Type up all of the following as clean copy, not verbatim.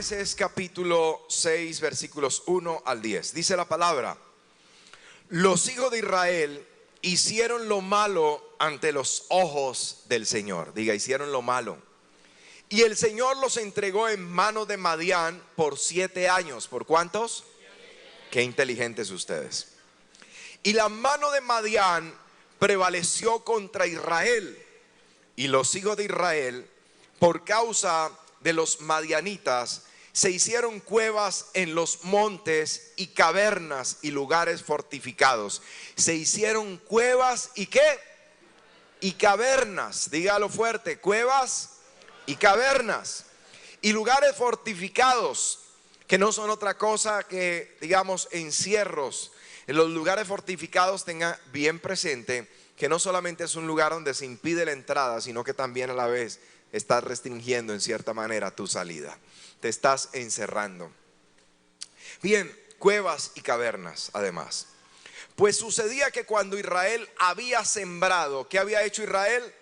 Jueces capítulo 6 versículos 1 al 10. Dice la palabra: los hijos de Israel hicieron lo malo ante los ojos del Señor. Diga, hicieron lo malo. Y el Señor los entregó en manos de Madián por 7 años. ¿Por cuántos? Qué inteligentes ustedes. Y la mano de Madián prevaleció contra Israel. Y los hijos de Israel, por causa de los madianitas, se hicieron cuevas en los montes y cavernas y lugares fortificados. Se hicieron cuevas y ¿qué? Y cavernas. Dígalo fuerte: cuevas y cavernas y lugares fortificados, que no son otra cosa que, digamos, encierros. En los lugares fortificados, tenga bien presente que no solamente es un lugar donde se impide la entrada, sino que también a la vez estás restringiendo en cierta manera tu salida. Te estás encerrando. Bien, cuevas y cavernas además. Pues sucedía que cuando Israel había sembrado, ¿qué había hecho Israel?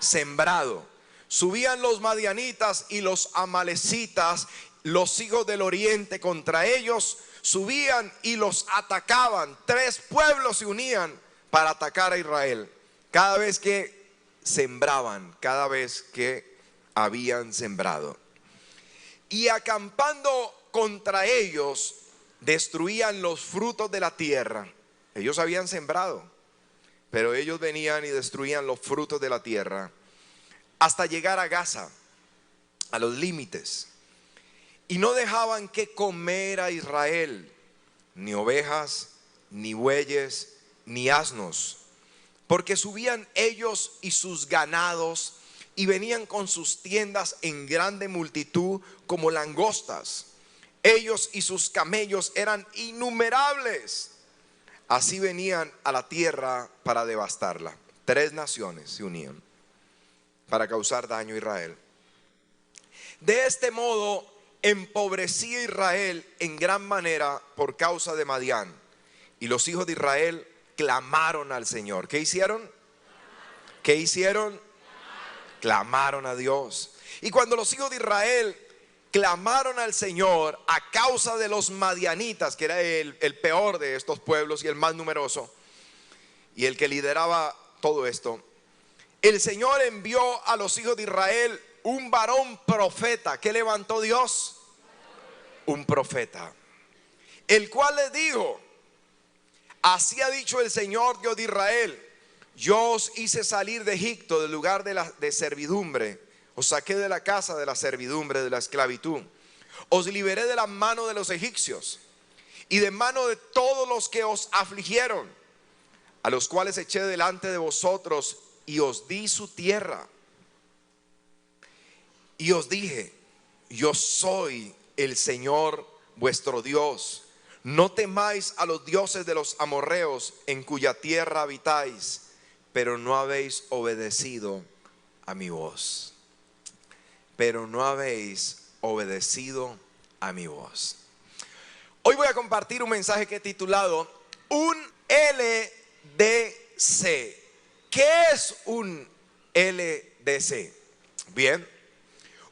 Sembrado. Subían los madianitas y los amalecitas, los hijos del oriente, contra ellos. Subían y los atacaban. 3 pueblos se unían para atacar a Israel. Cada vez que sembraban, cada vez que habían sembrado. Y acampando contra ellos, destruían los frutos de la tierra. Ellos habían sembrado, pero ellos venían y destruían los frutos de la tierra, hasta llegar a Gaza, a los límites. Y no dejaban que comer a Israel, ni ovejas, ni bueyes, ni asnos, porque subían ellos y sus ganados y venían con sus tiendas en grande multitud como langostas. Ellos y sus camellos eran innumerables. Así venían a la tierra para devastarla. 3 naciones se unían para causar daño a Israel. De este modo empobrecía Israel en gran manera por causa de Madián. Y los hijos de Israel clamaron al Señor. ¿Qué hicieron? ¿Qué hicieron? Clamaron a Dios. Y cuando los hijos de Israel clamaron al Señor a causa de los madianitas, que era el peor de estos pueblos y el más numeroso, y el que lideraba todo esto, el Señor envió a los hijos de Israel un varón profeta. ¿Qué levantó Dios? Un profeta, el cual les dijo: así ha dicho el Señor Dios de Israel: yo os hice salir de Egipto, del lugar de servidumbre. Os saqué de la casa de la servidumbre, de la esclavitud. Os liberé de la mano de los egipcios y de mano de todos los que os afligieron, a los cuales eché delante de vosotros y os di su tierra. Y os dije: yo soy el Señor vuestro Dios. No temáis a los dioses de los amorreos, en cuya tierra habitáis, pero no habéis obedecido a mi voz. Pero no habéis obedecido a mi voz. Hoy voy a compartir un mensaje que he titulado un LDC. ¿Qué es un LDC? Bien,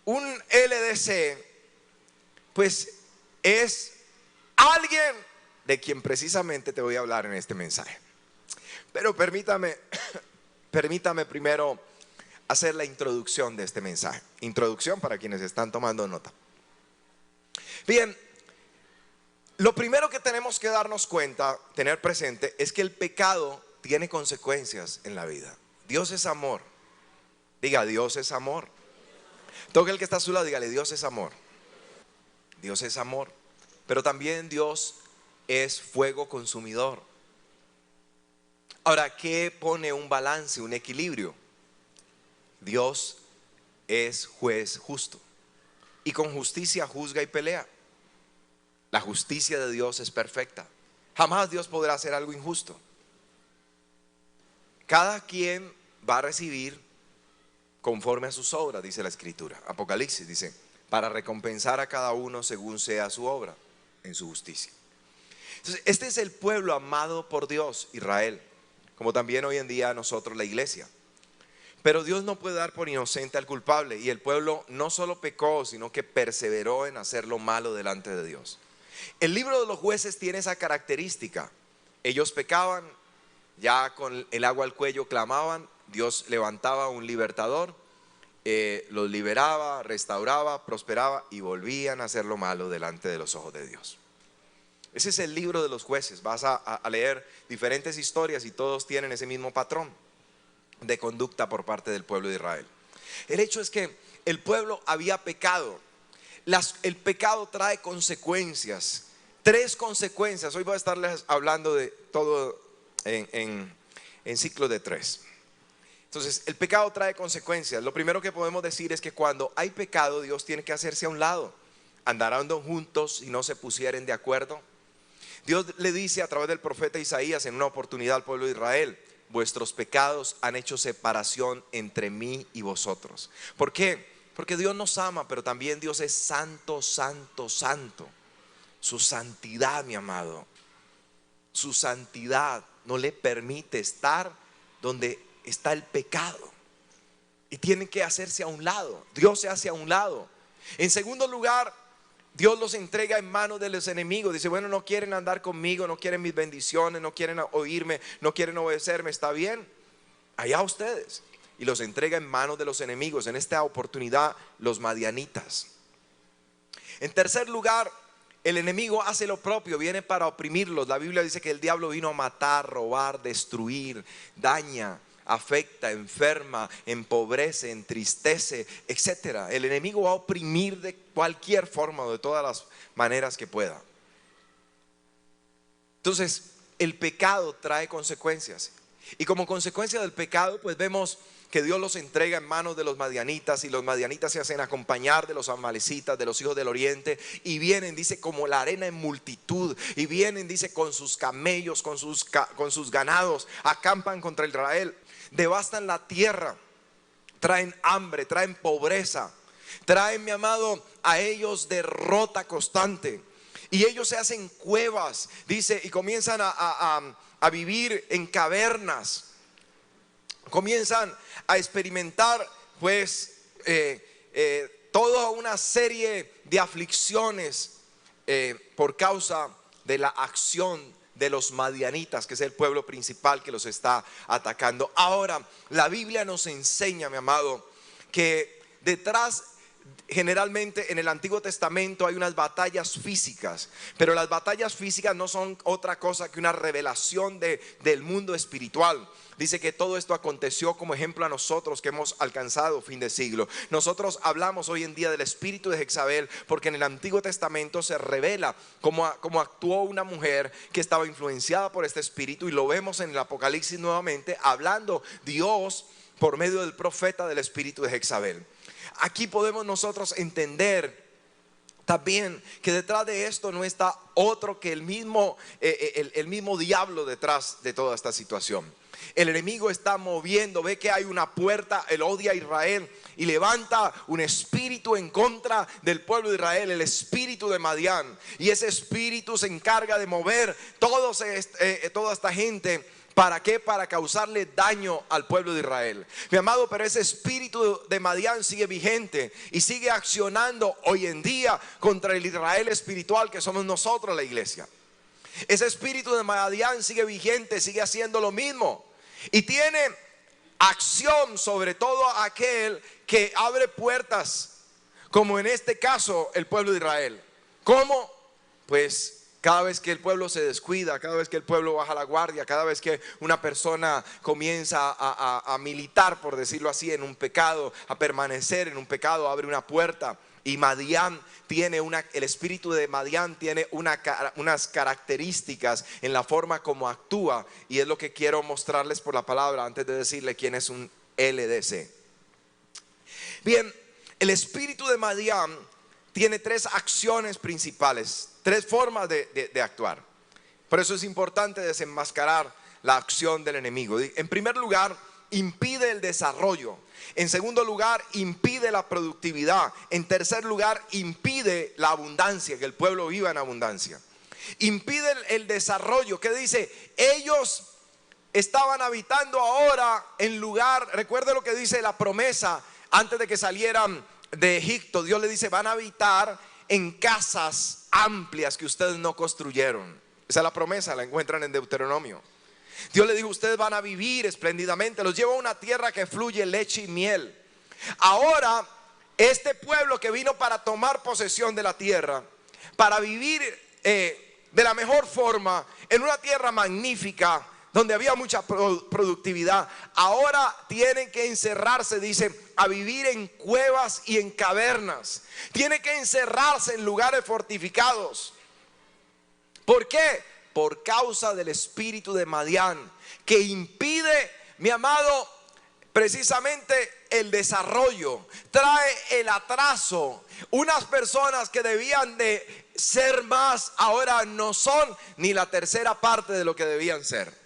un LDC pues es alguien de quien precisamente te voy a hablar en este mensaje. Pero permítame primero hacer la introducción de este mensaje. Introducción para quienes están tomando nota. Bien, lo primero que tenemos que darnos cuenta, tener presente, es que el pecado tiene consecuencias en la vida. Dios es amor. Diga, Dios es amor. Toque el que está a su lado, dígale: Dios es amor. Dios es amor. Pero también Dios es fuego consumidor. Ahora, ¿qué pone un balance, un equilibrio? Dios es juez justo y con justicia juzga y pelea. La justicia de Dios es perfecta. Jamás Dios podrá hacer algo injusto. Cada quien va a recibir conforme a sus obras, dice la Escritura. Apocalipsis dice: para recompensar a cada uno según sea su obra, en su justicia. Entonces, este es el pueblo amado por Dios, Israel, como también hoy en día nosotros, la iglesia. Pero Dios no puede dar por inocente al culpable. Y el pueblo no solo pecó, sino que perseveró en hacer lo malo delante de Dios. El libro de los jueces tiene esa característica. Ellos pecaban, ya con el agua al cuello clamaban, Dios levantaba un libertador, los liberaba, restauraba, prosperaba y volvían a hacer lo malo delante de los ojos de Dios. Ese es el libro de los jueces. Vas a leer diferentes historias y todos tienen ese mismo patrón de conducta por parte del pueblo de Israel. El hecho es que el pueblo había pecado. El pecado trae consecuencias, 3 consecuencias. Hoy voy a estarles hablando de todo en ciclo de 3. Entonces, el pecado trae consecuencias. Lo primero que podemos decir es que cuando hay pecado, Dios tiene que hacerse a un lado. Andarán juntos y no se pusieren de acuerdo. Dios le dice a través del profeta Isaías en una oportunidad al pueblo de Israel: vuestros pecados han hecho separación entre mí y vosotros. ¿Por qué? Porque Dios nos ama, pero también Dios es santo, santo, santo. Su santidad, mi amado, su santidad no le permite estar donde está el pecado. Y tiene que hacerse a un lado. Dios se hace a un lado. En segundo lugar, Dios los entrega en manos de los enemigos. Dice: bueno, no quieren andar conmigo, no quieren mis bendiciones, no quieren oírme, no quieren obedecerme. Está bien, allá ustedes. Y los entrega en manos de los enemigos. En esta oportunidad, los madianitas. En tercer lugar, el enemigo hace lo propio, viene para oprimirlos. La Biblia dice que el diablo vino a matar, robar, destruir, daña, afecta, enferma, empobrece, entristece, etc. El enemigo va a oprimir de cualquier forma o de todas las maneras que pueda. Entonces, el pecado trae consecuencias. Y como consecuencia del pecado, pues vemos que Dios los entrega en manos de los madianitas, y los madianitas se hacen acompañar de los amalecitas, de los hijos del oriente, y vienen, dice, como la arena en multitud, y vienen, dice, con sus camellos, con sus ganados, acampan contra Israel, devastan la tierra, traen hambre, traen pobreza, traen, mi amado, a ellos derrota constante. Y ellos se hacen cuevas, dice, y comienzan a vivir en cavernas. Comienzan a experimentar pues toda una serie de aflicciones por causa de la acción de los madianitas, que es el pueblo principal que los está atacando. Ahora, la Biblia nos enseña, mi amado, que detrás, generalmente en el Antiguo Testamento, hay unas batallas físicas, pero las batallas físicas no son otra cosa que una revelación del mundo espiritual. Dice que todo esto aconteció como ejemplo a nosotros que hemos alcanzado fin de siglo. Nosotros hablamos hoy en día del espíritu de Jezabel, porque en el Antiguo Testamento se revela cómo actuó una mujer que estaba influenciada por este espíritu, y lo vemos en el Apocalipsis nuevamente, hablando Dios por medio del profeta del espíritu de Jezabel. Aquí podemos nosotros entender también que detrás de esto no está otro que el mismo diablo detrás de toda esta situación. El enemigo está moviendo, ve que hay una puerta, él odia a Israel y levanta un espíritu en contra del pueblo de Israel, el espíritu de Madián. Y ese espíritu se encarga de mover toda esta gente. ¿Para qué? Para causarle daño al pueblo de Israel, mi amado. Pero ese espíritu de Madián sigue vigente y sigue accionando hoy en día contra el Israel espiritual que somos nosotros, la iglesia. Ese espíritu de Madián sigue vigente, sigue haciendo lo mismo, y tiene acción sobre todo aquel que abre puertas, como en este caso el pueblo de Israel. ¿Cómo? Pues cada vez que el pueblo se descuida, cada vez que el pueblo baja la guardia, cada vez que una persona comienza a militar, por decirlo así, en un pecado, a permanecer en un pecado, abre una puerta. Y Madián tiene el espíritu de Madián tiene unas características en la forma como actúa, y es lo que quiero mostrarles por la palabra antes de decirle quién es un LDC. Bien, el espíritu de Madián tiene 3 acciones principales, 3 formas de actuar. Por eso es importante desenmascarar la acción del enemigo. En primer lugar, impide el desarrollo. En segundo lugar, impide la productividad. En tercer lugar, impide la abundancia, que el pueblo viva en abundancia. Impide el desarrollo. ¿Qué dice? Ellos estaban habitando ahora en lugar, recuerde lo que dice la promesa antes de que salieran de Egipto. Dios le dice: van a habitar en casas amplias que ustedes no construyeron. Esa es la promesa, la encuentran en Deuteronomio. Dios le dijo: ustedes van a vivir espléndidamente, los llevo a una tierra que fluye leche y miel. Ahora este pueblo que vino para tomar posesión de la tierra, para vivir de la mejor forma en una tierra magnífica donde había mucha productividad, ahora tienen que encerrarse, dice, a vivir en cuevas y en cavernas. Tienen que encerrarse en lugares fortificados. ¿Por qué? Por causa del espíritu de Madián, que impide, mi amado, precisamente el desarrollo, trae el atraso. Unas personas que debían de ser más, ahora no son ni la tercera parte de lo que debían ser.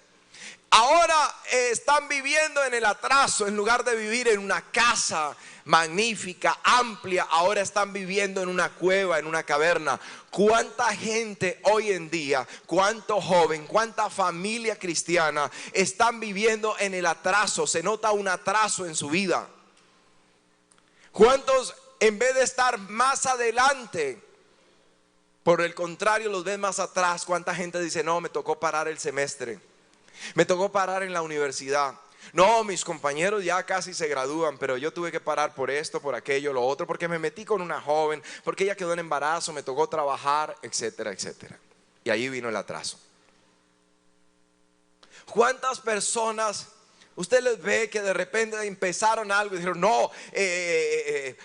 Ahora están viviendo en el atraso. En lugar de vivir en una casa magnífica, amplia, ahora están viviendo en una cueva, en una caverna. ¿Cuánta gente hoy en día, cuánto joven, cuánta familia cristiana están viviendo en el atraso? Se nota un atraso en su vida. ¿Cuántos, en vez de estar más adelante, por el contrario, los ven más atrás? ¿Cuánta gente dice: no, me tocó parar el semestre, me tocó parar en la universidad? No, mis compañeros ya casi se gradúan, pero yo tuve que parar por esto, por aquello, lo otro, porque me metí con una joven, porque ella quedó en embarazo, me tocó trabajar, etcétera, etcétera. Y ahí vino el atraso. ¿Cuántas personas usted les ve que de repente empezaron algo y dijeron: no,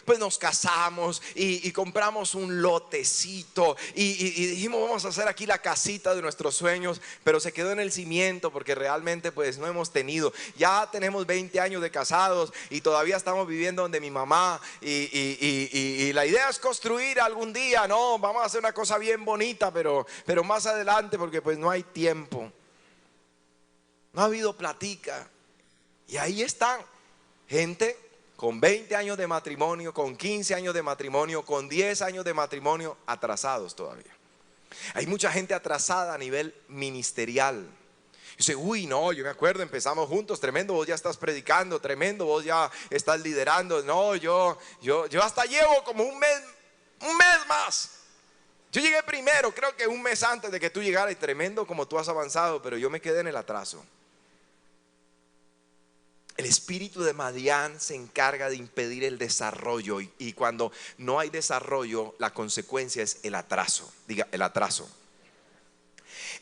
pues nos casamos y compramos un lotecito y dijimos: vamos a hacer aquí la casita de nuestros sueños, pero se quedó en el cimiento porque realmente pues no hemos tenido. Ya tenemos 20 años de casados y todavía estamos viviendo donde mi mamá y la idea es construir algún día, no, vamos a hacer una cosa bien bonita, pero más adelante, porque pues no hay tiempo, no ha habido platica. Y ahí están gente con 20 años de matrimonio, con 15 años de matrimonio, con 10 años de matrimonio, atrasados todavía. Hay mucha gente atrasada a nivel ministerial. Dice: uy, no, yo me acuerdo, empezamos juntos, tremendo, vos ya estás predicando, tremendo, vos ya estás liderando. No, yo hasta llevo como un mes más. Yo llegué primero, creo que un mes antes de que tú llegaras, y tremendo como tú has avanzado, pero yo me quedé en el atraso. El espíritu de Madián se encarga de impedir el desarrollo, y cuando no hay desarrollo, la consecuencia es el atraso. Diga, el atraso.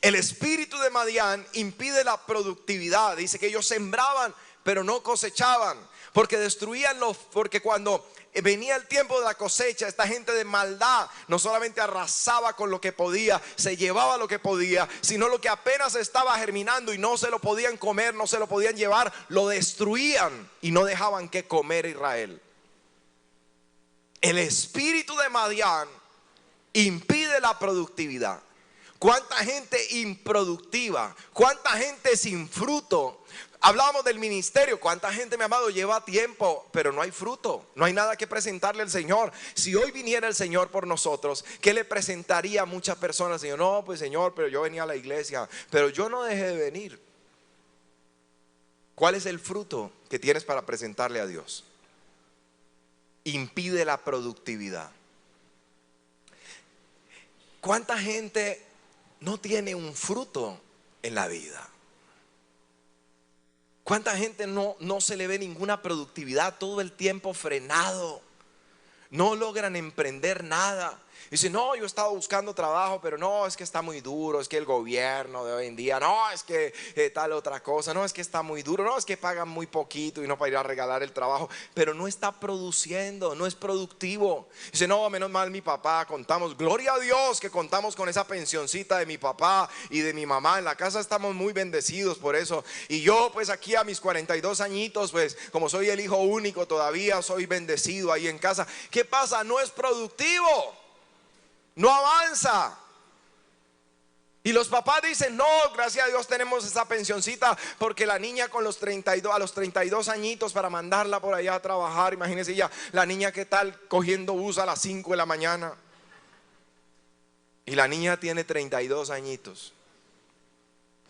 El espíritu de Madián impide la productividad. Dice que ellos sembraban pero no cosechaban, porque destruían porque cuando venía el tiempo de la cosecha, esta gente de maldad no solamente arrasaba con lo que podía, se llevaba lo que podía, sino lo que apenas estaba germinando y no se lo podían comer, no se lo podían llevar, lo destruían y no dejaban que comer Israel. El espíritu de Madián impide la productividad. ¿Cuánta gente improductiva? ¿Cuánta gente sin fruto? Hablábamos del ministerio. ¿Cuánta gente, mi amado, lleva tiempo pero no hay fruto? No hay nada que presentarle al Señor. Si hoy viniera el Señor por nosotros, ¿qué le presentaría a muchas personas? Señor, no, pues Señor, pero yo venía a la iglesia, pero yo no dejé de venir. ¿Cuál es el fruto que tienes para presentarle a Dios? Impide la productividad. ¿Cuánta gente no tiene un fruto en la vida? ¿Cuánta gente no se le ve ninguna productividad? Todo el tiempo frenado, no logran emprender nada. Dice: no, yo he estado buscando trabajo, pero no, es que está muy duro, es que el gobierno de hoy en día, no, es que tal otra cosa, no, es que está muy duro, no, es que pagan muy poquito y no para ir a regalar el trabajo, pero no está produciendo, no es productivo. Dice: no, menos mal mi papá, contamos, gloria a Dios que contamos con esa pensioncita de mi papá y de mi mamá, en la casa estamos muy bendecidos por eso, y yo pues aquí a mis 42 añitos, pues como soy el hijo único todavía soy bendecido ahí en casa. ¿Qué pasa? No es productivo, no avanza. Y los papás dicen: no, gracias a Dios tenemos esa pensioncita, porque la niña con los 32, a los 32 añitos para mandarla por allá a trabajar. Imagínense ya, la niña que tal cogiendo bus a las 5 de la mañana. Y la niña tiene 32 añitos.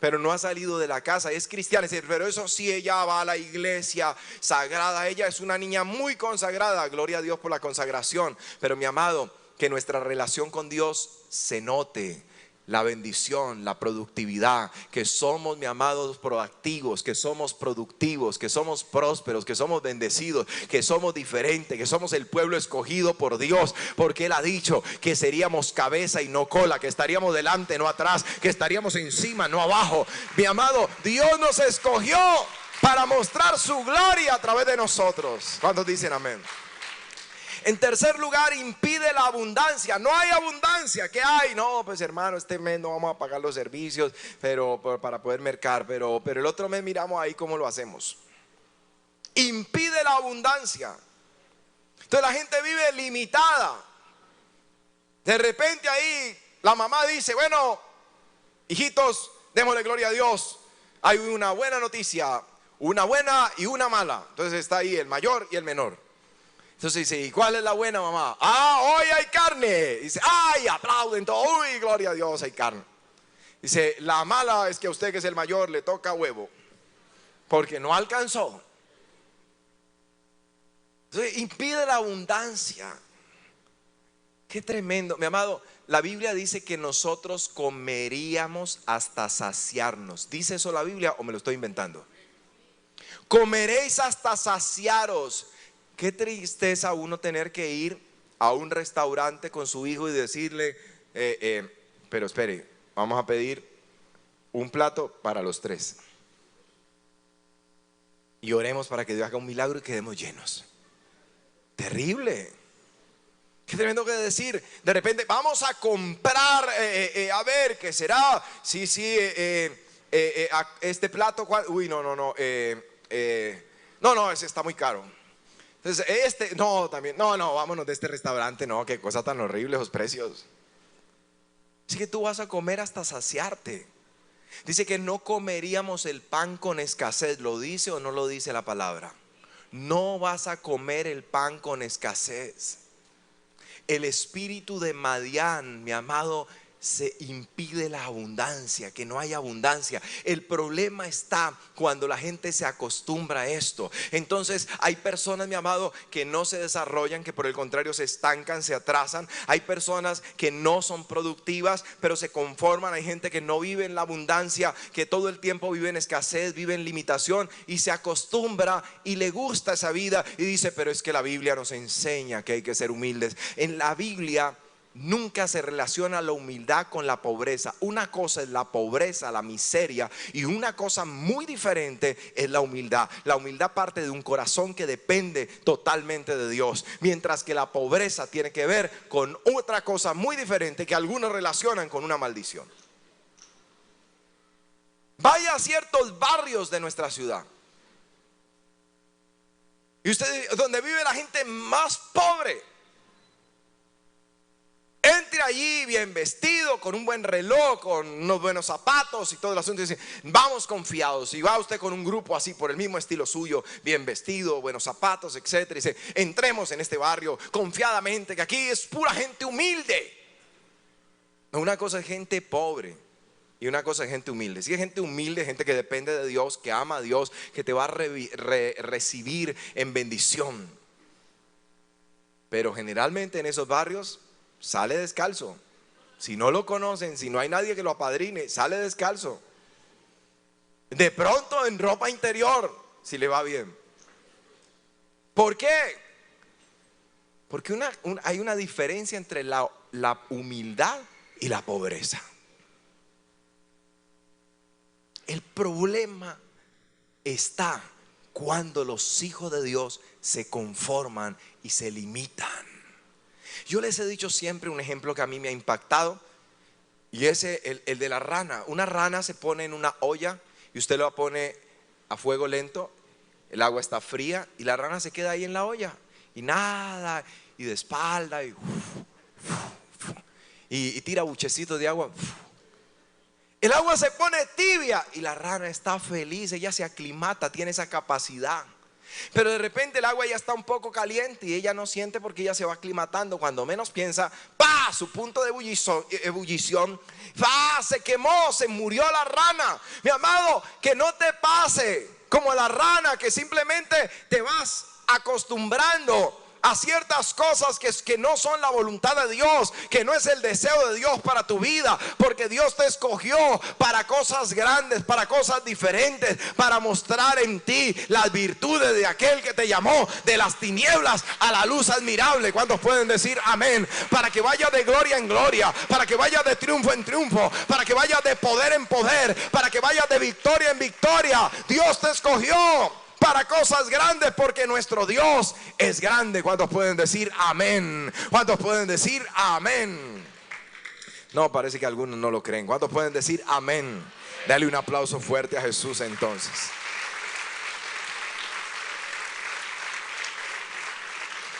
pero no ha salido de la casa, es cristiana, pero eso sí, ella va a la iglesia sagrada, ella es una niña muy consagrada, gloria a Dios por la consagración, pero mi amado, que nuestra relación con Dios se note, la bendición, la productividad, que somos, mi amado, proactivos, que somos productivos, que somos prósperos, que somos bendecidos, que somos diferentes, que somos el pueblo escogido por Dios, porque Él ha dicho que seríamos cabeza y no cola, que estaríamos delante, no atrás, que estaríamos encima, no abajo. Mi amado, Dios nos escogió para mostrar su gloria a través de nosotros. ¿Cuántos dicen amén? En tercer lugar, impide la abundancia. No hay abundancia. ¿Qué hay? No, pues hermano, este mes no vamos a pagar los servicios para poder mercar, pero el otro mes miramos ahí cómo lo hacemos. Impide la abundancia. Entonces la gente vive limitada. De repente ahí la mamá dice, bueno, hijitos, démosle gloria a Dios. Hay una buena noticia, una buena y una mala. Entonces está ahí el mayor y el menor. Entonces dice, ¿y cuál es la buena, mamá? Hoy hay carne. Dice, ay, aplauden todo. Uy, gloria a Dios, hay carne. Dice, la mala es que a usted, que es el mayor, le toca huevo, porque no alcanzó. Entonces impide la abundancia. Qué tremendo, mi amado. La Biblia dice que nosotros comeríamos hasta saciarnos. ¿Dice eso la Biblia o me lo estoy inventando? Comeréis hasta saciaros. Qué tristeza uno tener que ir a un restaurante con su hijo y decirle, pero espere, vamos a pedir un plato para los tres. Y oremos para que Dios haga un milagro y quedemos llenos. Terrible. Qué tremendo que decir. De repente vamos a comprar, a ver, ¿qué será? Sí, este plato, ¿cuál? Uy, no, ese está muy caro. Entonces también, vámonos de este restaurante, qué cosa tan horrible esos precios. Así que tú vas a comer hasta saciarte. Dice que no comeríamos el pan con escasez. ¿Lo dice o no lo dice la palabra? No vas a comer el pan con escasez. El espíritu de Madián, mi amado, se impide la abundancia, que no haya abundancia. El problema está cuando la gente se acostumbra a esto. Entonces hay personas, mi amado, que no se desarrollan, que por el contrario se estancan, se atrasan. Hay personas que no son productivas, pero se conforman. Hay gente que no vive en la abundancia, que todo el tiempo vive en escasez, vive en limitación y se acostumbra y le gusta esa vida y dice, pero es que la Biblia nos enseña que hay que ser humildes. En la Biblia nunca se relaciona la humildad con la pobreza. Una cosa es la pobreza, la miseria, y una cosa muy diferente es la humildad. La humildad parte de un corazón que depende totalmente de Dios, mientras que la pobreza tiene que ver con otra cosa muy diferente que algunos relacionan con una maldición. Vaya a ciertos barrios de nuestra ciudad y usted, donde vive la gente más pobre, entre allí bien vestido, con un buen reloj, con unos buenos zapatos y todo el asunto, y dice, vamos confiados. Y va usted con un grupo así por el mismo estilo suyo, bien vestido, buenos zapatos, etcétera, y dice, entremos en este barrio confiadamente, que aquí es pura gente humilde. Una cosa es gente pobre y una cosa es gente humilde. Si es gente humilde, gente que depende de Dios, que ama a Dios, que te va a recibir en bendición. Pero generalmente en esos barrios sale descalzo. Si no lo conocen, si no hay nadie que lo apadrine, sale descalzo. De pronto en ropa interior, si le va bien. ¿Por qué? Porque hay una diferencia entre la humildad y la pobreza. El problema está cuando los hijos de Dios se conforman y se limitan. Yo les he dicho siempre un ejemplo que a mí me ha impactado, y es el de la rana. Una rana se pone en una olla y usted la pone a fuego lento, el agua está fría y la rana se queda ahí en la olla y nada, y de espalda y tira buchecitos de agua. El agua se pone tibia y la rana está feliz, ella se aclimata, tiene esa capacidad. Pero de repente el agua ya está un poco caliente y ella no siente porque ella se va aclimatando. Cuando menos piensa, ¡pa! Su punto de ebullición, ¡pa! Se quemó, se murió la rana. Mi amado, que no te pase como la rana, que simplemente te vas acostumbrando a ciertas cosas que no son la voluntad de Dios, que no es el deseo de Dios para tu vida, porque Dios te escogió para cosas grandes, para cosas diferentes, para mostrar en ti las virtudes de aquel que te llamó de las tinieblas a la luz admirable. ¿Cuántos pueden decir amén? Para que vayas de gloria en gloria, para que vayas de triunfo en triunfo, para que vayas de poder en poder, para que vayas de victoria en victoria. Dios te escogió para cosas grandes, porque nuestro Dios es grande. ¿Cuántos pueden decir amén? ¿Cuántos pueden decir amén? No, parece que algunos no lo creen. ¿Cuántos pueden decir amén? Dale un aplauso fuerte a Jesús entonces.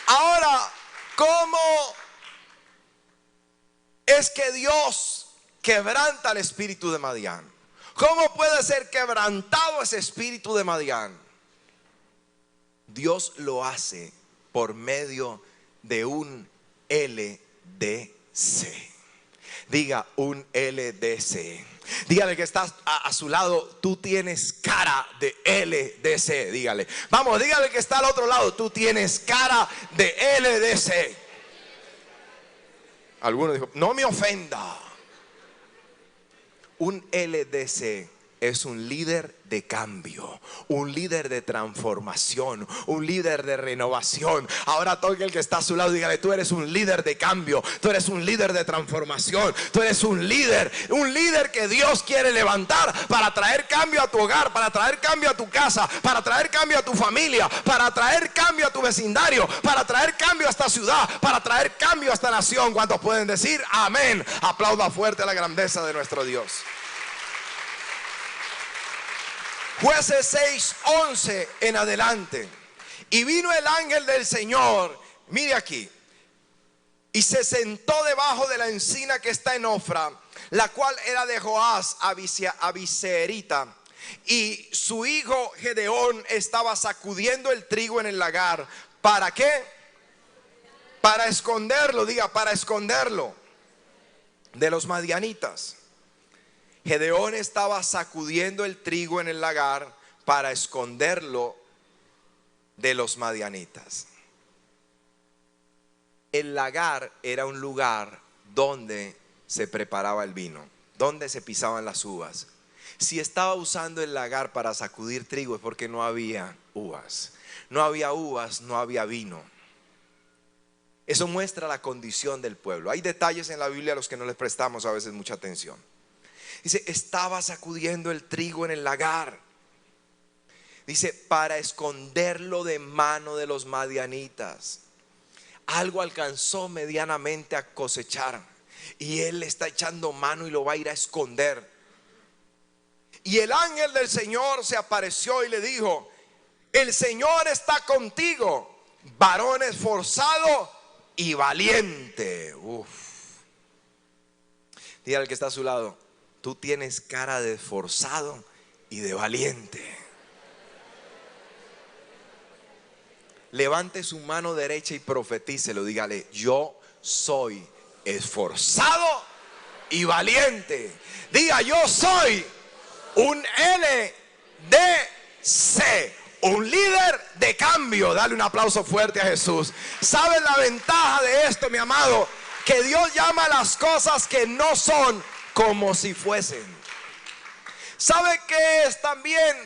Ahora, ¿cómo es que Dios quebranta el espíritu de Madián? ¿Cómo puede ser quebrantado ese espíritu de Madián? Dios lo hace por medio de un LDC. Diga un LDC. Dígale que está a su lado, tú tienes cara de LDC. Dígale, vamos, dígale que está al otro lado, tú tienes cara de LDC. Alguno dijo, no me ofenda. Un LDC es un líder de cambio, un líder de transformación, un líder de renovación. Ahora toque el que está a su lado, dígale, tú eres un líder de cambio, tú eres un líder de transformación, tú eres un líder que Dios quiere levantar para traer cambio a tu hogar, para traer cambio a tu casa, para traer cambio a tu familia, para traer cambio a tu vecindario, para traer cambio a esta ciudad, para traer cambio a esta nación. ¿Cuántos pueden decir amén? Aplauda fuerte la grandeza de nuestro Dios. Jueces 6:11 en adelante. Y vino el ángel del Señor, mire aquí, y se sentó debajo de la encina que está en Ofra, la cual era de Joás abiseerita. Y su hijo Gedeón estaba sacudiendo el trigo en el lagar. ¿Para qué? Para esconderlo, diga, para esconderlo de los madianitas. Gedeón estaba sacudiendo el trigo en el lagar para esconderlo de los madianitas. El lagar era un lugar donde se preparaba el vino, donde se pisaban las uvas. Si estaba usando el lagar para sacudir trigo es porque no había uvas. No había uvas, no había vino. Eso muestra la condición del pueblo. Hay detalles en la Biblia a los que no les prestamos a veces mucha atención. Dice, estaba sacudiendo el trigo en el lagar. Dice, para esconderlo de mano de los madianitas. Algo alcanzó medianamente a cosechar y él le está echando mano y lo va a ir a esconder. Y el ángel del Señor se apareció y le dijo, el Señor está contigo, varón esforzado y valiente. Dígale al que está a su lado, tú tienes cara de esforzado y de valiente. Levante su mano derecha y profetícelo. Dígale, yo soy esforzado y valiente. Diga, yo soy un LDC, un líder de cambio. Dale un aplauso fuerte a Jesús. ¿Sabes la ventaja de esto, mi amado? Que Dios llama a las cosas que no son como si fuesen. ¿Sabe qué es también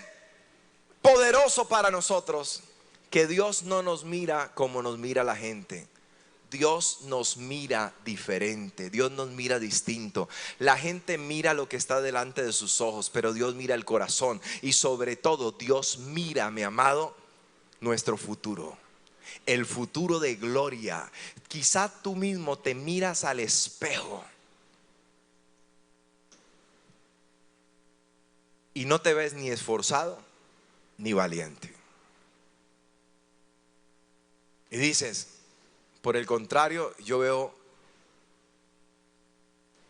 poderoso para nosotros? Que Dios no nos mira como nos mira la gente. Dios nos mira diferente, Dios nos mira distinto. La gente mira lo que está delante de sus ojos, pero Dios mira el corazón. Y sobre todo Dios mira, mi amado, nuestro futuro. El futuro de gloria. Quizá tú mismo te miras al espejo y no te ves ni esforzado ni valiente. Y dices, por el contrario, yo veo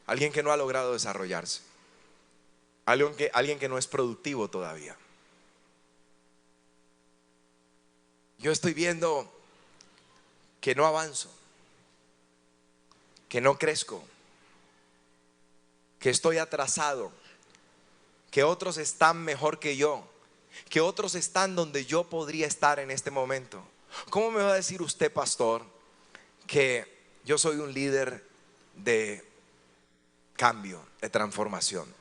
a alguien que no ha logrado desarrollarse, alguien que no es productivo todavía. yo estoy viendo que no avanzo, que no crezco, que estoy atrasado, que otros están mejor que yo, que otros están donde yo podría estar en este momento. ¿Cómo me va a decir usted, pastor, que yo soy un líder de cambio, de transformación?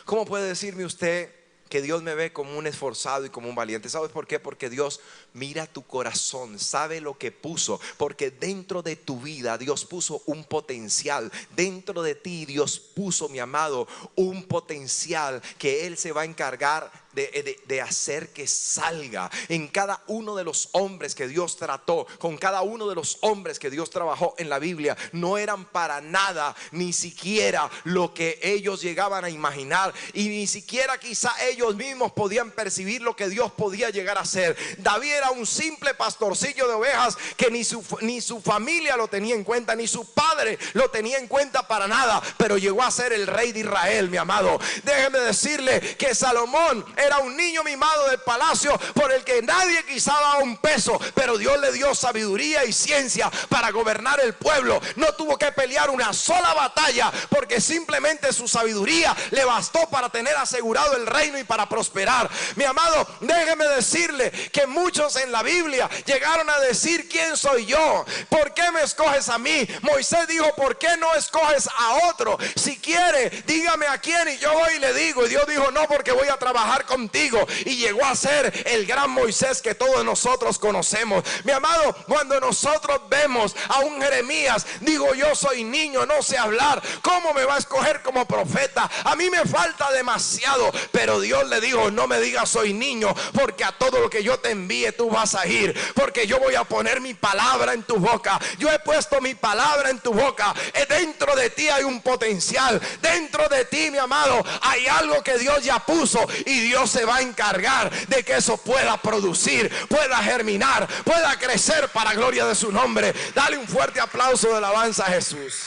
¿Cómo puede decirme usted que Dios me ve como un esforzado y como un valiente? ¿Sabes por qué? Porque Dios mira tu corazón, sabe lo que puso, porque dentro de tu vida Dios puso un potencial. Dentro de ti Dios puso, mi amado, un potencial que Él se va a encargar de hacer que salga. En cada uno de los hombres que Dios trató, con cada uno de los hombres que Dios trabajó en la Biblia, no eran para nada, ni siquiera lo que ellos llegaban a imaginar, y ni siquiera quizá ellos mismos podían percibir lo que Dios podía llegar a hacer. David era un simple pastorcillo de ovejas que ni su familia lo tenía en cuenta, ni su padre lo tenía en cuenta para nada, pero llegó a ser el rey de Israel, mi amado. Déjeme decirle que Salomón era un niño mimado del palacio por el que nadie quizá daba un peso, pero Dios le dio sabiduría y ciencia para gobernar el pueblo. No tuvo que pelear una sola batalla, porque simplemente su sabiduría le bastó para tener asegurado el reino y para prosperar. Mi amado, déjeme decirle que muchos en la Biblia llegaron a decir: ¿quién soy yo? ¿Por qué me escoges a mí? Moisés dijo: ¿por qué no escoges a otro? Si quiere, dígame a quién y yo voy y le digo. Y Dios dijo: no, porque voy a trabajar contigo. Y llegó a ser el gran Moisés que todos nosotros conocemos. Mi amado, cuando nosotros vemos a un Jeremías, digo: yo soy niño, no sé hablar, ¿cómo me va a escoger como profeta? A mí me falta demasiado. Pero Dios le dijo: no me digas soy niño, porque a todo lo que yo te envíe tú vas a ir, porque yo voy a poner mi palabra en tu boca. Yo he puesto mi palabra en tu boca. Dentro de ti hay un potencial. Dentro de ti, mi amado, hay algo que Dios ya puso, y Dios se va a encargar de que eso pueda producir, pueda germinar, pueda crecer para gloria de su nombre. Dale un fuerte aplauso de alabanza a Jesús.